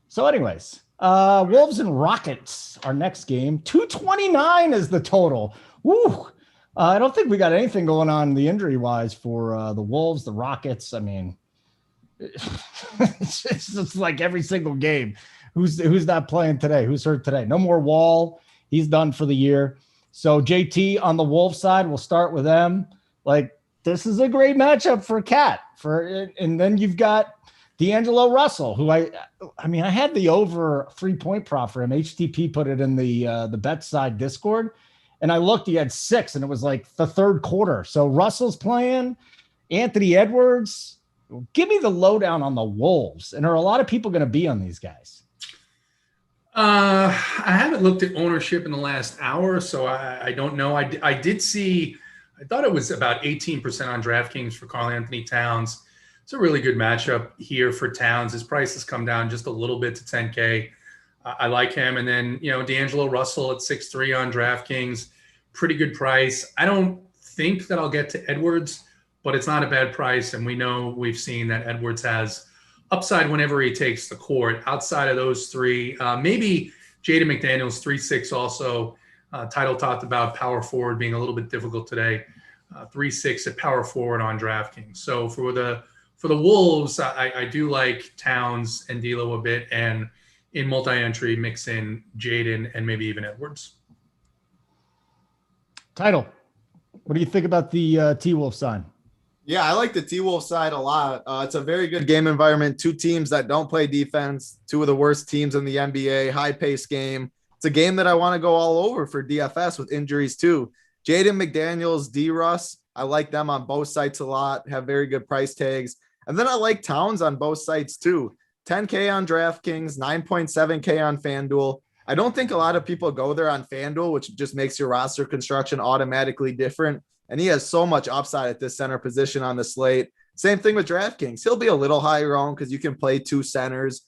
So anyways, Wolves and Rockets, our next game. 229 is the total. Woo. I don't think we got anything going on the injury-wise for the Wolves, the Rockets. I mean, it's just like every single game. Who's not playing today? Who's hurt today? No more Wall. He's done for the year. So JT on the Wolves side, we'll start with them. Like, this is a great matchup for Cat. And then you've got D'Angelo Russell, who I had the over 3-point prop for him. HTP put it in the bet side Discord. And I looked, he had 6, and it was like the third quarter. So Russell's playing, Anthony Edwards. Give me the lowdown on the Wolves. And are a lot of people going to be on these guys? I haven't looked at ownership in the last hour, so I don't know. I did see, I thought it was about 18% on DraftKings for Karl Anthony Towns. It's a really good matchup here for Towns. His price has come down just a little bit to 10K. I like him. And then, D'Angelo Russell at 6.3 on DraftKings, pretty good price. I don't think that I'll get to Edwards, but it's not a bad price. And we've seen that Edwards has upside whenever he takes the court. Outside of those three, maybe Jaden McDaniels, 3.6 also. Title talked about power forward being a little bit difficult today. 3.6 at power forward on DraftKings. So for the Wolves, I do like Towns and D'Lo a bit, and in multi-entry, mix in Jaden and maybe even Edwards. Title, what do you think about the T-Wolf sign? Yeah, I like the T-Wolf side a lot. It's a very good game environment. Two teams that don't play defense, two of the worst teams in the NBA, high-paced game. It's a game that I want to go all over for DFS with injuries too. Jaden McDaniels, D-Russ, I like them on both sites a lot, have very good price tags. And then I like Towns on both sites too. 10K on DraftKings, 9.7K on FanDuel. I don't think a lot of people go there on FanDuel, which just makes your roster construction automatically different. And he has so much upside at this center position on the slate. Same thing with DraftKings. He'll be a little higher owned because you can play two centers.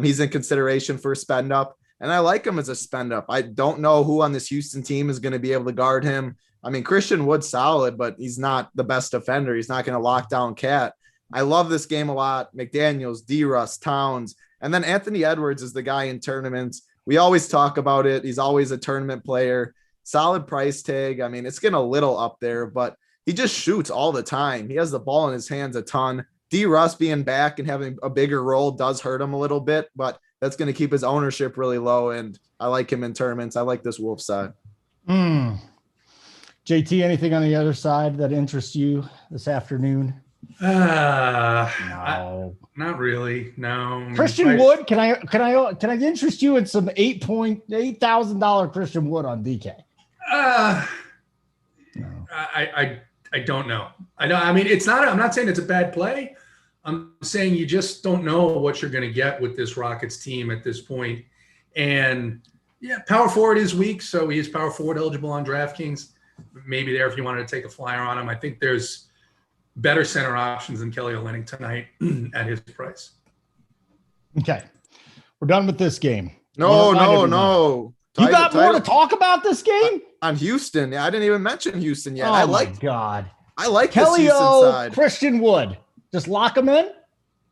He's in consideration for spend up. And I like him as a spend up. I don't know who on this Houston team is going to be able to guard him. I mean, Christian Wood's solid, but he's not the best defender. He's not going to lock down Cat. I love this game a lot. McDaniels, D-Russ, Towns. And then Anthony Edwards is the guy in tournaments. We always talk about it. He's always a tournament player. Solid price tag. I mean, it's getting a little up there, but he just shoots all the time. He has the ball in his hands a ton. D-Russ being back and having a bigger role does hurt him a little bit, but that's going to keep his ownership really low. And I like him in tournaments. I like this Wolf side. JT, anything on the other side that interests you this afternoon? No, not really. No. Christian Wood, can I interest you in some $8,000 Christian Wood on DK? No. I don't know. I mean, it's not. I'm not saying it's a bad play. I'm saying you just don't know what you're going to get with this Rockets team at this point. And yeah, power forward is weak, so he is power forward eligible on DraftKings. Maybe there if you wanted to take a flyer on him. I think there's better center options than Kelly Olynyk tonight at his price. Okay, we're done with this game. No. You got more to talk about this game? On Houston. I didn't even mention Houston yet. Oh, I like Kelly this Houston side. Christian Wood. Just lock him in?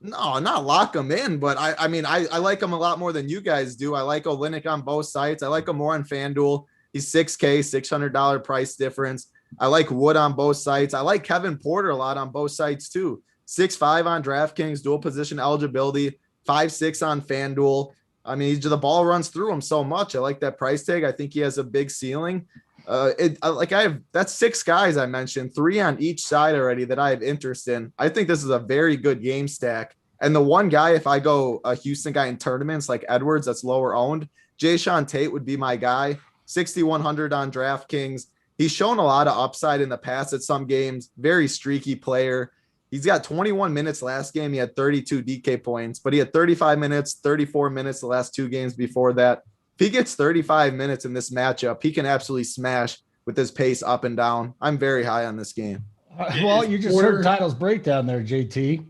No, not lock him in, but I mean, I like him a lot more than you guys do. I like Olynyk on both sites. I like him more on FanDuel. He's $6K, $600 price difference. I like Wood on both sites. I like Kevin Porter a lot on both sites too. 6'5" on DraftKings, dual position eligibility, 5'6" on FanDuel. I mean, the ball runs through him so much. I like that price tag. I think he has a big ceiling. That's 6 guys I mentioned, 3 on each side already that I have interest in. I think this is a very good game stack. And the one guy, if I go a Houston guy in tournaments like Edwards, that's lower owned, Jayshawn Tate would be my guy. 6,100 on DraftKings. He's shown a lot of upside in the past at some games. Very streaky player. He's got 21 minutes last game. He had 32 DK points, but he had 35 minutes, 34 minutes the last 2 games before that. If he gets 35 minutes in this matchup, he can absolutely smash with his pace up and down. I'm very high on this game. Well, you just heard Title's breakdown there, JT.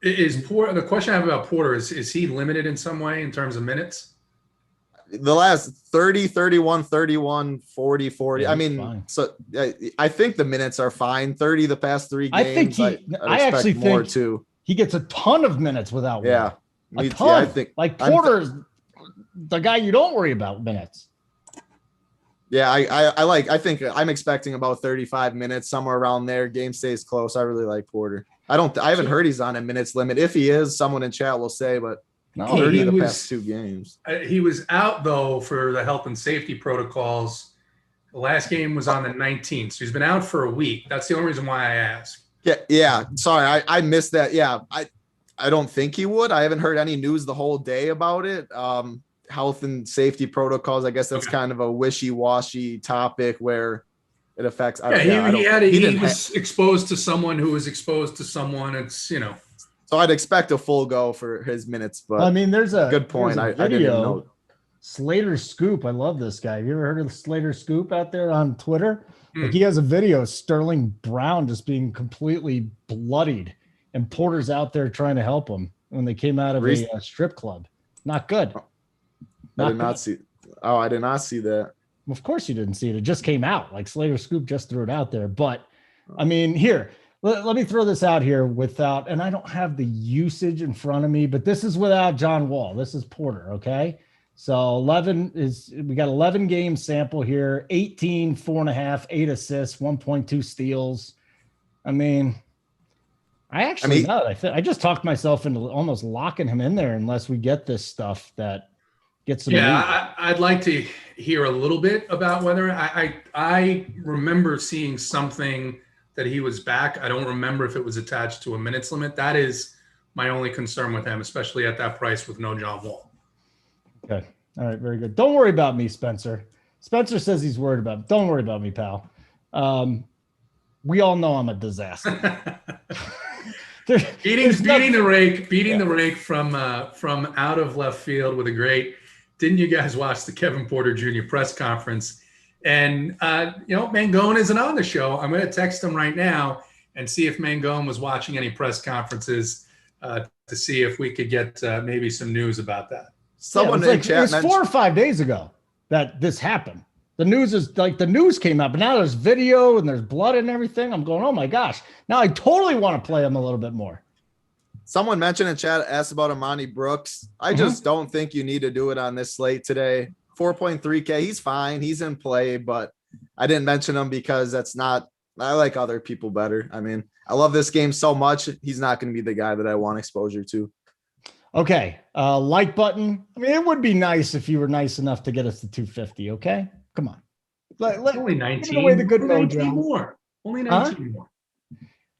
The question I have about Porter is he limited in some way in terms of minutes? The last 30, 31, 31, 40, 40. Yeah, I mean, fine. So I think the minutes are fine. 30 the past 3 games. I actually more think too. He gets a ton of minutes without Wood. Yeah. A ton. Yeah, I think like Porter's the guy you don't worry about minutes. Yeah, I think I'm expecting about 35 minutes, somewhere around there. Game stays close. I really like Porter. I haven't heard he's on a minutes limit. If he is, someone in chat will say, but No, 30 the past 2 games. He was out though for the health and safety protocols. The last game was on the 19th, so he's been out for a week. That's the only reason why I asked. Yeah. Sorry, I missed that. Yeah, I don't think he would. I haven't heard any news the whole day about it. Health and safety protocols. I guess that's kind of a wishy-washy topic where it affects. He was exposed to someone who was exposed to someone. It's So I'd expect a full go for his minutes. But I mean, there's a good point. I didn't even know. Slater Scoop. I love this guy. Have you ever heard of Slater Scoop out there on Twitter? Like he has a video of Sterling Brown just being completely bloodied, and Porter's out there trying to help him when they came out of a strip club. Not good. I did not see that. Of course you didn't see it. It just came out. Like Slater Scoop just threw it out there. But I mean, here, let me throw this out here without, and I don't have the usage in front of me, but this is without John Wall. This is Porter, okay? So we got 11 game sample here, 18, 4.5, 8 assists, 1.2 steals. I mean, I just talked myself into almost locking him in there unless we get this stuff that gets some. Yeah, I'd like to hear a little bit about whether I remember seeing something that he was back. I don't remember if it was attached to a minutes limit. That is my only concern with him, especially at that price with no John Wall. Okay. All right. Very good. Don't worry about me, Spencer. Spencer says he's worried about. Don't worry about me, pal. We all know I'm a disaster. beating the rake from out of left field with a great. Didn't you guys watch the Kevin Porter Jr. press conference? And Mangone isn't on the show. I'm going to text him right now and see if Mangone was watching any press conferences to see if we could get maybe some news about that. Someone in chat mentioned 4 or 5 days ago that this happened. The news came out, but now there's video and there's blood and everything. I'm going, oh my gosh. Now I totally want to play him a little bit more. Someone mentioned in chat, asked about Amani Brooks. I just don't think you need to do it on this slate today. 4.3K, he's fine. He's in play, but I didn't mention him because I like other people better. I mean, I love this game so much. He's not going to be the guy that I want exposure to. Okay. Like button. I mean, it would be nice if you were nice enough to get us to 250. Okay. Come on. Only 19. Away the good only 19 more. Only 19 more.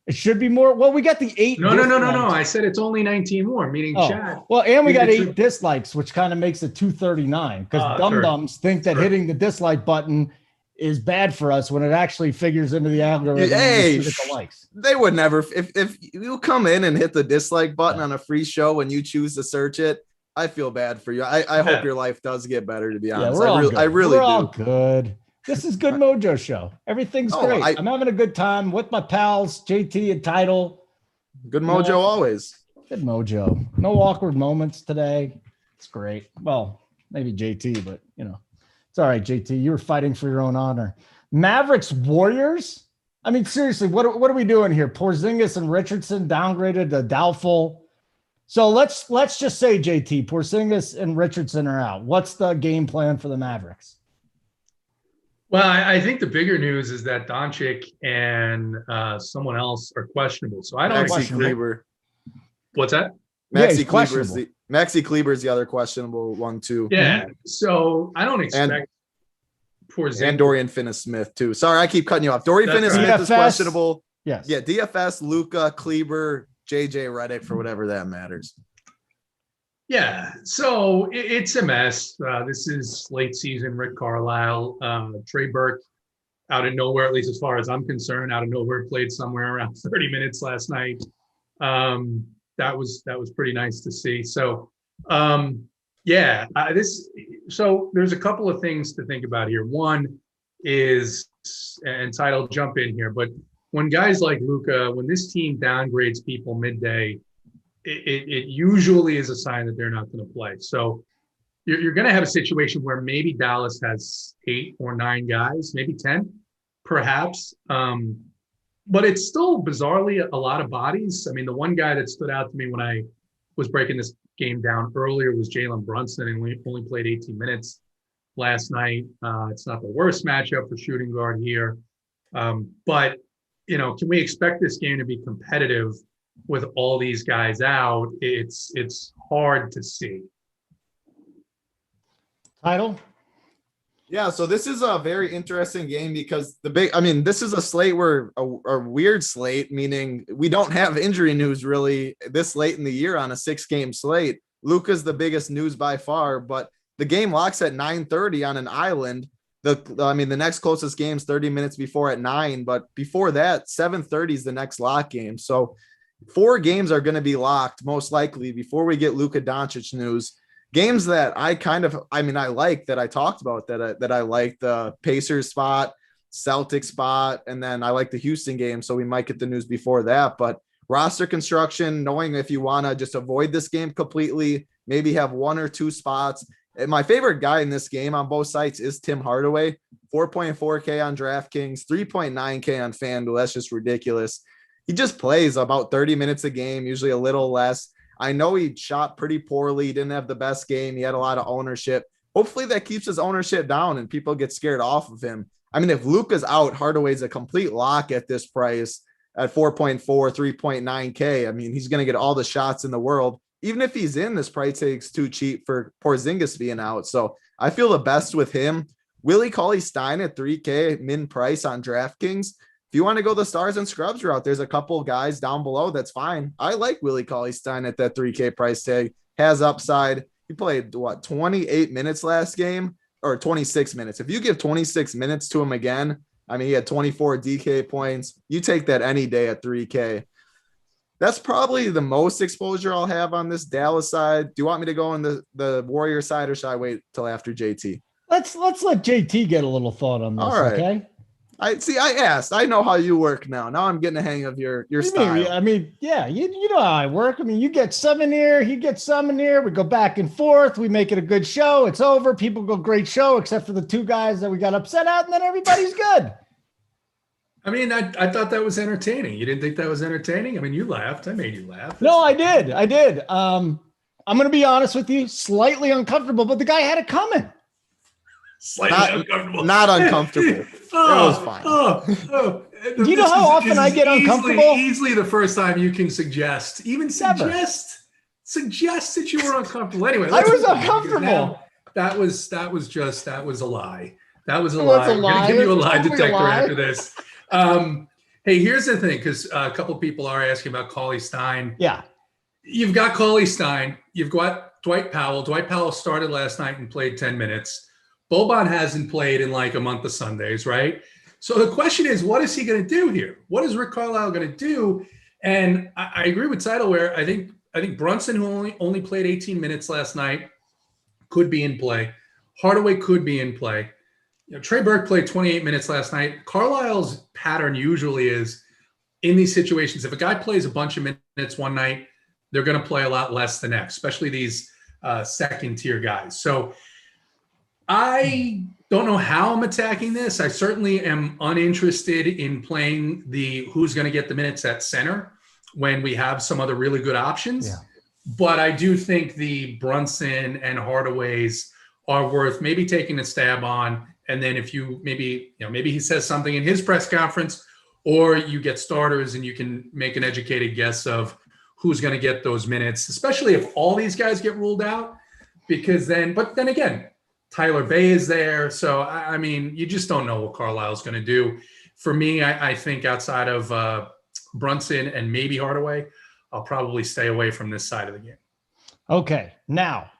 It should be more. Well, we got the 8. No. I said it's only 19 more, meaning chat. Well, and we got 8 dislikes, which kind of makes it 239 because dum-dums think that hitting the dislike button is bad for us when it actually figures into the algorithm. Hey, the likes. They would never. If you come in and hit the dislike button on a free show when you choose to search it, I feel bad for you. I hope your life does get better, to be honest. I really do. All good. This is Good Mojo Show. Everything's great. I'm having a good time with my pals, JT and Title. Good mojo always. Good mojo. No awkward moments today. It's great. Well, maybe JT, but it's all right, JT. You were fighting for your own honor. Mavericks Warriors. I mean, seriously, what are we doing here? Porzingis and Richardson downgraded to doubtful. So let's just say, JT, Porzingis and Richardson are out. What's the game plan for the Mavericks? Well, I think the bigger news is that Doncic and someone else are questionable. So I don't Maxi Kleber. What's that? Maxi Kleber is the other questionable one too. Yeah. So I don't expect Porzingis and Dorian Finney-Smith too. Sorry, I keep cutting you off. Dorian Finney-Smith is questionable. Yes. Yeah. DFS, Luka, Kleber, JJ Redick for whatever that matters. Yeah, so it's a mess. This is late season Rick Carlisle. Trey Burke, out of nowhere, at least as far as I'm concerned, out of nowhere, played somewhere around 30 minutes last night. That was pretty nice to see. So, so there's a couple of things to think about here. One is, and Title, jump in here, but when guys like Luka, when this team downgrades people midday, it usually is a sign that they're not going to play. So you're going to have a situation where maybe Dallas has 8 or 9 guys, maybe 10, perhaps. But it's still bizarrely a lot of bodies. I mean, the one guy that stood out to me when I was breaking this game down earlier was Jalen Brunson, and we only played 18 minutes last night. It's not the worst matchup for shooting guard here. But, can we expect this game to be competitive with all these guys out? It's hard to see. Title? Yeah, so this is a very interesting game because this is a slate where a weird slate, meaning we don't have injury news really this late in the year on a 6-game slate. Luka's the biggest news by far, but the game locks at 9:30 on an island. The next closest game is 30 minutes before at 9, but before that, 7:30 is the next lock game. So 4 games are going to be locked most likely before we get Luka Doncic news. Games that I like that I talked about that I like the Pacers spot, Celtics spot, and then I like the Houston game. So we might get the news before that, but roster construction, knowing if you want to just avoid this game completely, maybe have 1 or 2 spots, And my favorite guy in this game on both sites is Tim Hardaway, 4.4K on DraftKings, 3.9K on FanDuel. That's just ridiculous. He just plays about 30 minutes a game, usually a little less. I know he shot pretty poorly. He didn't have the best game. He had a lot of ownership. Hopefully that keeps his ownership down and people get scared off of him. I mean, if Luka's out, Hardaway's a complete lock at this price at 4.4, 3.9K. I mean, he's going to get all the shots in the world. Even if he's in, this price tag's too cheap for Porzingis being out. So I feel the best with him. Willie Cauley-Stein at 3K min price on DraftKings. If you want to go the stars and scrubs route, there's a couple of guys down below. That's fine. I like Willie Cauley-Stein at that 3K price tag. Has upside. He played 28 minutes last game or 26 minutes. If you give 26 minutes to him again, I mean, he had 24 DK points. You take that any day at 3K. That's probably the most exposure I'll have on this Dallas side. Do you want me to go on the Warrior side, or should I wait till after JT? Let's let JT get a little thought on this. All right. Okay. I asked. I know how you work now. Now I'm getting a hang of your style. I mean, yeah, you know how I work. I mean, you get some in here, he gets some in here. We go back and forth. We make it a good show. It's over. People go, great show, except for the two guys that we got upset at, and then everybody's good. I mean, I thought that was entertaining. You didn't think that was entertaining? I mean, you laughed. I made you laugh. No, I did. I'm going to be honest with you, slightly uncomfortable, but the guy had it coming. Slightly uncomfortable. Not uncomfortable. It was fine. Do you know how often I get uncomfortable? Easily the first time you can suggest that you were uncomfortable. Anyway, I was uncomfortable. That was a lie. That was a lie. We're going to give you a lie detector after this. Hey, here's the thing, because a couple people are asking about Cauley-Stein. Yeah. You've got Cauley-Stein. You've got Dwight Powell. Dwight Powell started last night and played 10 minutes. Boban hasn't played in like a month of Sundays, right? So the question is, what is he going to do here? What is Rick Carlisle going to do? And I agree with Title where I think Brunson, who only played 18 minutes last night, could be in play. Hardaway could be in play. You know, Trey Burke played 28 minutes last night. Carlisle's pattern usually is in these situations, if a guy plays a bunch of minutes one night, they're going to play a lot less the next, especially these second tier guys. So I don't know how I'm attacking this. I certainly am uninterested in playing the who's going to get the minutes at center when we have some other really good options. Yeah. But I do think the Brunson and Hardaways are worth maybe taking a stab on. And then if you maybe he says something in his press conference, or you get starters and you can make an educated guess of who's going to get those minutes, especially if all these guys get ruled out, but then again, Tyler Bay is there. So, I mean, you just don't know what Carlisle's going to do. For me, I think outside of Brunson and maybe Hardaway, I'll probably stay away from this side of the game. Okay. Now,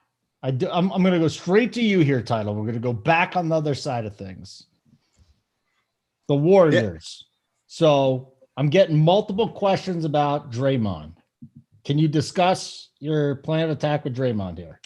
I'm going to go straight to you here, Title. We're going to go back on the other side of things. The Warriors. Yeah. So I'm getting multiple questions about Draymond. Can you discuss your plan of attack with Draymond here?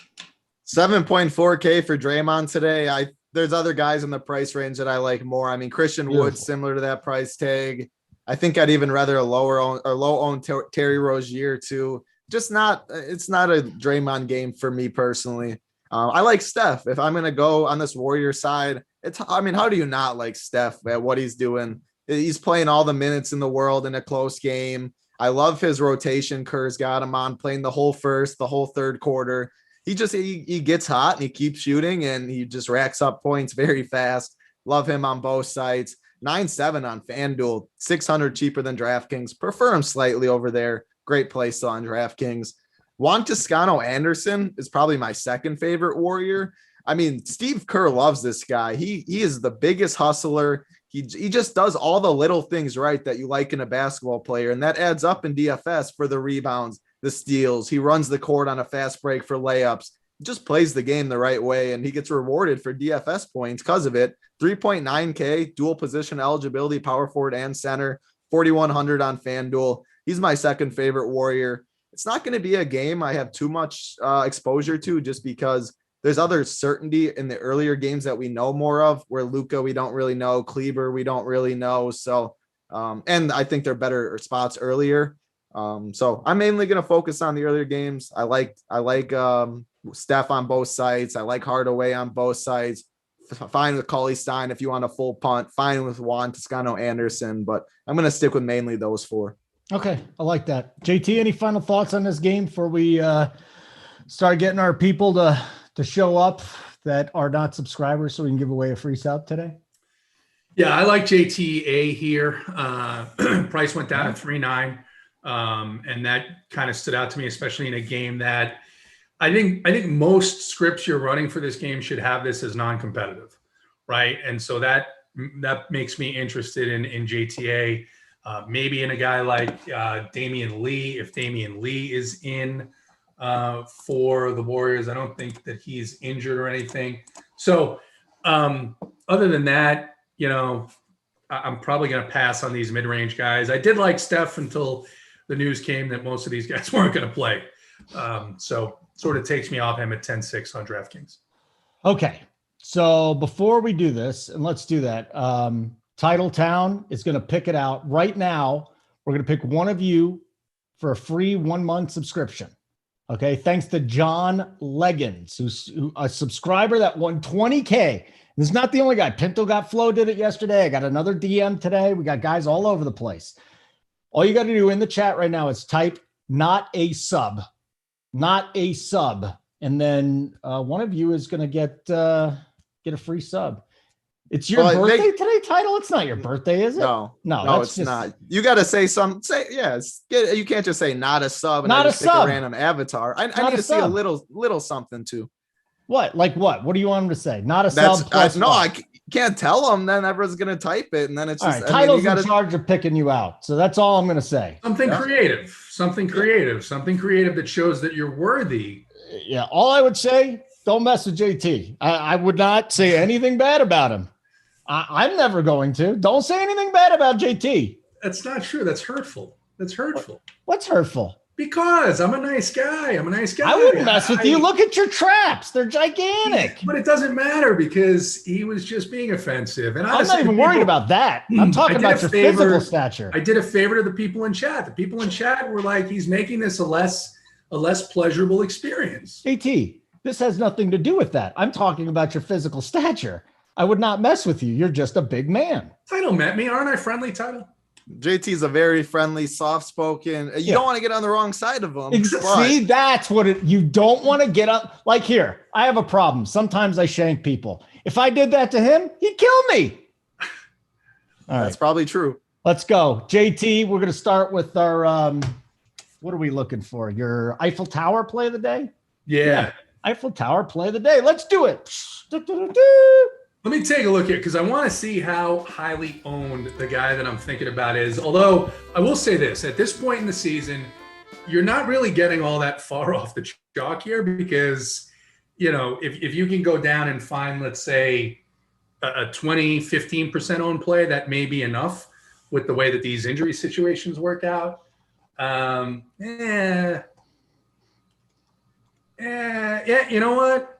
7.4K for Draymond today. There's other guys in the price range that I like more. I mean, Christian Wood, similar to that price tag. I think I'd even rather a low owned Terry Rozier too. It's not a Draymond game for me personally. I like Steph. If I'm going to go on this Warrior side, how do you not like Steph at what he's doing? He's playing all the minutes in the world in a close game. I love his rotation. Kerr's got him on playing the whole first, the whole third quarter. He gets hot and he keeps shooting and he just racks up points very fast. Love him on both sides. 9.7 on FanDuel, 600 cheaper than DraftKings. Prefer him slightly over there. Great play still on DraftKings. Juan Toscano Anderson is probably my second favorite Warrior. I mean, Steve Kerr loves this guy. He is the biggest hustler. He just does all the little things right that you like in a basketball player, and that adds up in DFS for the rebounds, the steals. He runs the court on a fast break for layups. He just plays the game the right way, and he gets rewarded for DFS points because of it. 3.9K, dual position eligibility, power forward and center, 4,100 on FanDuel. He's my second favorite Warrior. It's not going to be a game I have too much exposure to just because there's other certainty in the earlier games that we know more of, where Luka, we don't really know, Kleber, we don't really know. So, and I think they're better spots earlier. So I'm mainly going to focus on the earlier games. I like Steph on both sides. I like Hardaway on both sides. Fine with Cauley Stein if you want a full punt. Fine with Juan Toscano-Anderson, but I'm going to stick with mainly those 4. Okay, I like that. JT, any final thoughts on this game before we start getting our people to show up that are not subscribers so we can give away a free sub today? Yeah, I like JTA here. Price went down to 3.9, and that kind of stood out to me, especially in a game that I think most scripts you're running for this game should have this as non-competitive, right? And so that makes me interested in JTA. Maybe in a guy like Damian Lee, if Damian Lee is in for the Warriors. I don't think that he's injured or anything. So other than that, I'm probably going to pass on these mid-range guys. I did like Steph until the news came that most of these guys weren't going to play. So sort of takes me off him at 10-6 on DraftKings. Okay. So before we do this, and let's do that, Title Town is going to pick it out right now. We're going to pick one of you for a free 1-month subscription. Okay. Thanks to John Leggins, who's a subscriber that won $20K. This is not the only guy. Pinto got Flo did it yesterday. I got another DM today. We got guys all over the place. All you got to do in the chat right now is type not a sub, and then one of you is going to get a free sub. It's your birthday today, Title? It's not your birthday, is it? No, it's not. You got to say yes. You can't just say not a sub and not just a sub. Pick a random avatar. I need to see a little something too. What? Like what? What do you want him to say? Not a sub. I can't tell them. Then everyone's going to type it, and then it's just. All right, Title's in charge of picking you out, so that's all I'm going to say. Something creative that shows that you're worthy. Yeah. All I would say, don't mess with JT. I would not say anything bad about him. I'm never going to. Don't say anything bad about JT. That's not true. That's hurtful. What's hurtful? Because I'm a nice guy. I wouldn't mess with you. Look at your traps. They're gigantic. But it doesn't matter because he was just being offensive. And I'm not even worried about that. I'm talking about your physical stature. I did a favor to the people in chat. The people in chat were like, he's making this a less pleasurable experience. JT, this has nothing to do with that. I'm talking about your physical stature. I would not mess with you. You're just a big man. Title met me. Aren't I friendly, Title? JT's a very friendly, soft-spoken. You don't want to get on the wrong side of him. See, that's what you don't want to get up. Like here, I have a problem. Sometimes I shank people. If I did that to him, he'd kill me. All right. That's probably true. Let's go. JT, we're going to start with our, what are we looking for? Your Eiffel Tower play of the day? Yeah. Eiffel Tower play of the day. Let's do it. Let me take a look here because I want to see how highly owned the guy that I'm thinking about is. Although I will say this, at this point in the season, you're not really getting all that far off the chalk here because, if you can go down and find, let's say, a 20-15% owned play, that may be enough with the way that these injury situations work out. Yeah, you know what?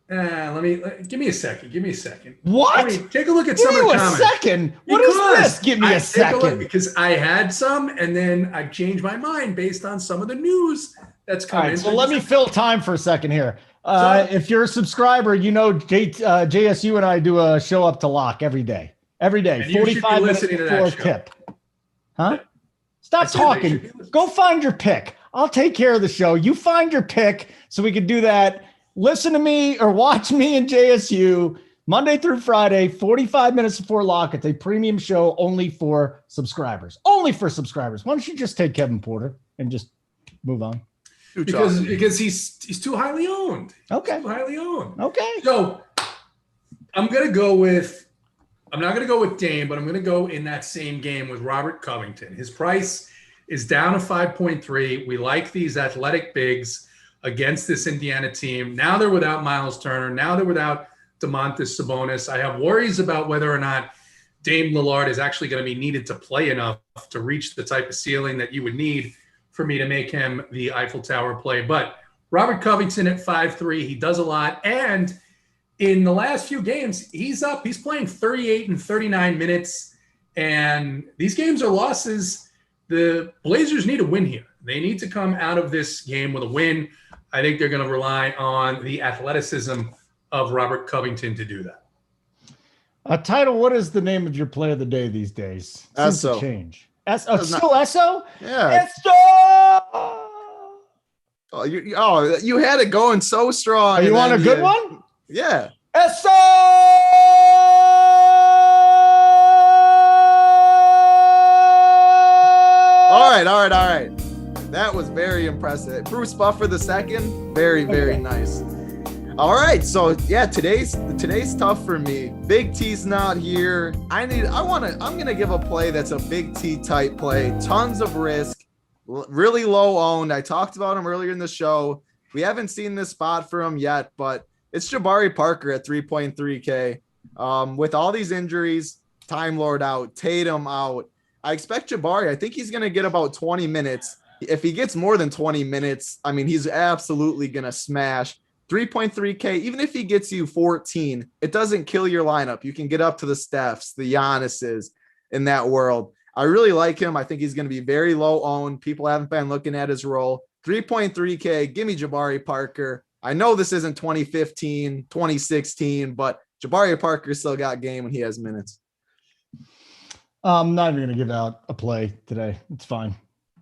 Give me a second. What? Take a look at some of the comments. Give me a second. What is this? Give me a second. Because I had some, and then I changed my mind based on some of the news that's coming. All right, so let me fill time for a second here. If you're a subscriber, JSU and I do a show up to lock every day. 45 minutes before tip. Huh? Stop talking. Go find your pick. I'll take care of the show. You find your pick so we can do that. Listen to me or watch me and JSU Monday through Friday, 45 minutes before lock. It's a premium show only for subscribers. Why don't you just take Kevin Porter and just move on? Because he's too highly owned. Okay. Okay. So I'm not going to go with Dame, but I'm going to go in that same game with Robert Covington. His price is down to 5.3. We like these athletic bigs against this Indiana team. Now they're without Miles Turner. Now they're without Domantas Sabonis. I have worries about whether or not Dame Lillard is actually going to be needed to play enough to reach the type of ceiling that you would need for me to make him the Eiffel Tower play. But Robert Covington at 5'3", he does a lot. And in the last few games, he's playing 38 and 39 minutes. And these games are losses. The Blazers need a win here. They need to come out of this game with a win. I think they're going to rely on the athleticism of Robert Covington to do that. Title, what is the name of your play of the day these days? Seems to Esso. change. Still Esso? Yeah. Esso! You had it going so strong. Oh, you want a good one? Yeah. Esso! All right. That was very impressive. Bruce Buffer II, very nice. All right, so yeah, today's tough for me. Big T's not here. I'm gonna give a play that's a Big T type play. Tons of risk, really low owned. I talked about him earlier in the show. We haven't seen this spot for him yet, but it's Jabari Parker at 3.3K. With all these injuries, Time Lord out, Tatum out. I expect Jabari. I think he's gonna get about 20 minutes. If he gets more than 20 minutes, I mean, he's absolutely gonna smash. 3.3K, even if he gets you 14, it doesn't kill your lineup. You can get up to the Stephs, the Giannis's in that world. I really like him. I think he's going to be very low owned. People haven't been looking at his role. 3.3K, give me Jabari Parker. I know this isn't 2015, 2016, but Jabari Parker still got game when he has minutes. I'm not even going to give out a play today. It's fine.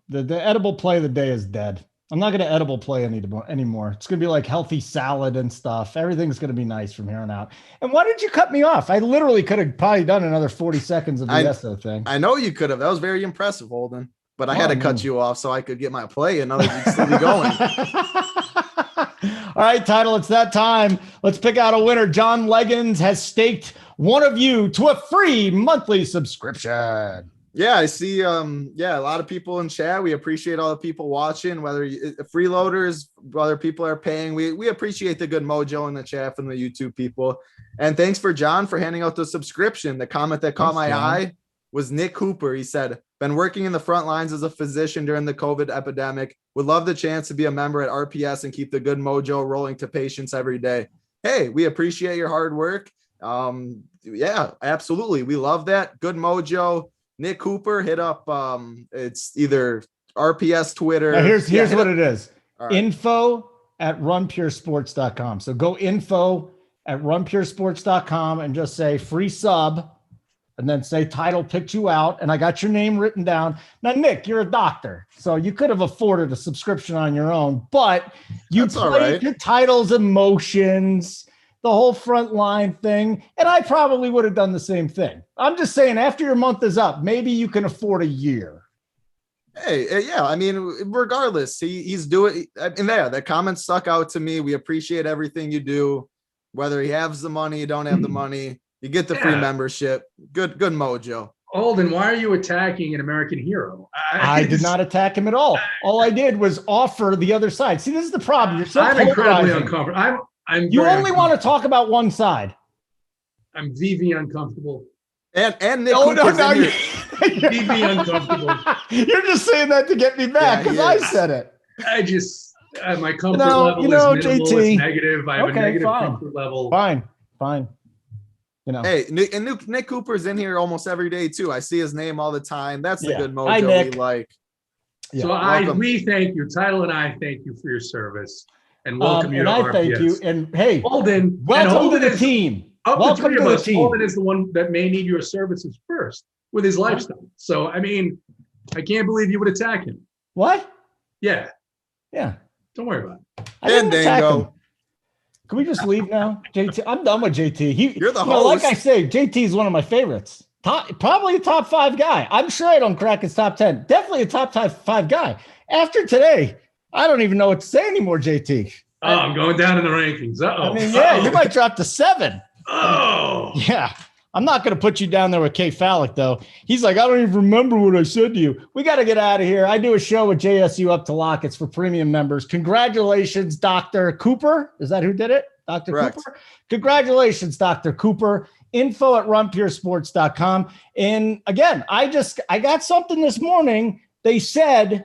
The edible play of the day is dead. I'm not going to edible play anymore. It's going to be like healthy salad and stuff. Everything's going to be nice from here on out. And why did you cut me off? I literally could have probably done another 40 seconds of the ESO thing. I know you could have. That was very impressive, Holden. But I had to cut you off so I could get my play and others would still be going. All right, Title, it's that time. Let's pick out a winner. John Leggins has staked one of you to a free monthly subscription. Yeah, I see. A lot of people in chat. We appreciate all the people watching, whether freeloaders, whether people are paying. We appreciate the good mojo in the chat from the YouTube people. And thanks for John for handing out the subscription. The comment that caught my eye was Nick Cooper. He said, been working in the front lines as a physician during the COVID epidemic. Would love the chance to be a member at RPS and keep the good mojo rolling to patients every day. Hey, we appreciate your hard work. Yeah, absolutely. We love that. Good mojo. Nick Cooper, hit up. It's either RPS Twitter. Now here's what it is. Right. Info@runpuresports.com. So go info@runpuresports.com and just say free sub and then say Title picked you out. And I got your name written down. Now, Nick, you're a doctor, so you could have afforded a subscription on your own, but you played your Title's emotions, the whole front line thing. And I probably would have done the same thing. I'm just saying, after your month is up, maybe you can afford a year. Hey, yeah. I mean, regardless, he's doing, and that comment stuck out to me. We appreciate everything you do, whether he has the money, you don't have the money, you get the free membership. Good mojo. Alden, why are you attacking an American hero? I did not attack him at all. All I did was offer the other side. See, this is the problem. You're so I'm incredibly uncomfortable. You only want to talk about one side. I'm VV uncomfortable. And Nick no, VV uncomfortable. You're just saying that to get me back because I said it. I just my comfort level is minimal. JT. It's negative. I have a negative comfort level. Fine. Hey, Nick Cooper's in here almost every day too. I see his name all the time. That's the good mojo we like. Yeah. So we thank you, Title, and I thank you for your service and welcome you and to I RPS. thank you. And hey, Holden, welcome to the team. Welcome to the team. Holden is the one that may need your services first with his lifestyle. So I mean, I can't believe you would attack him. What? Yeah. Don't worry about it. I didn't attack him. Can we just leave now, JT? I'm done with JT. You're the host. Like I say, JT is one of my favorites. Probably a top 5 guy. I'm sure I don't crack his top 10. Definitely a top 5 guy. After today, I don't even know what to say anymore, JT. Oh, I'm going down in the rankings. Uh-oh. I mean, you might drop to 7. Oh. Yeah. I'm not going to put you down there with K Fallick, though. He's like, I don't even remember what I said to you. We got to get out of here. I do a show with JSU Up to Lock. It's for premium members. Congratulations, Dr. Cooper. Is that who did it? Dr. Correct. Cooper? Congratulations, Dr. Cooper. Info@runpuresports.com. And again, I got something this morning. They said,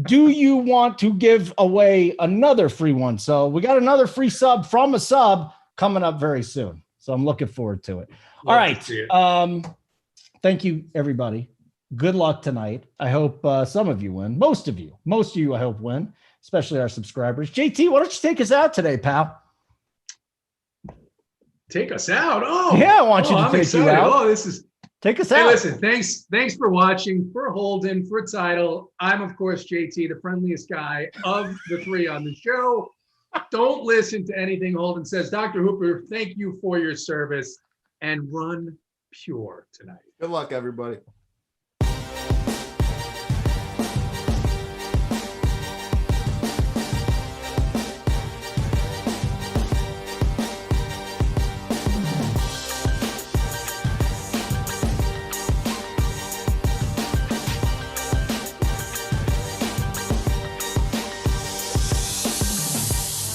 do you want to give away another free one? So we got another free sub from a sub coming up very soon. So I'm looking forward to it. All right. Thank you, everybody. Good luck tonight. I hope some of you win. Most of you, I hope win, especially our subscribers. JT, why don't you take us out today, pal? Take us out. Oh, yeah, I want you to I'm take excited. you out. Oh, this is. Take us Hey, out. listen, thanks for watching, for Holden, for Title. I'm, of course, JT, the friendliest guy of the three on the show. Don't listen to anything Holden says. Dr. Hooper, thank you for your service, and run pure tonight. Good luck, everybody.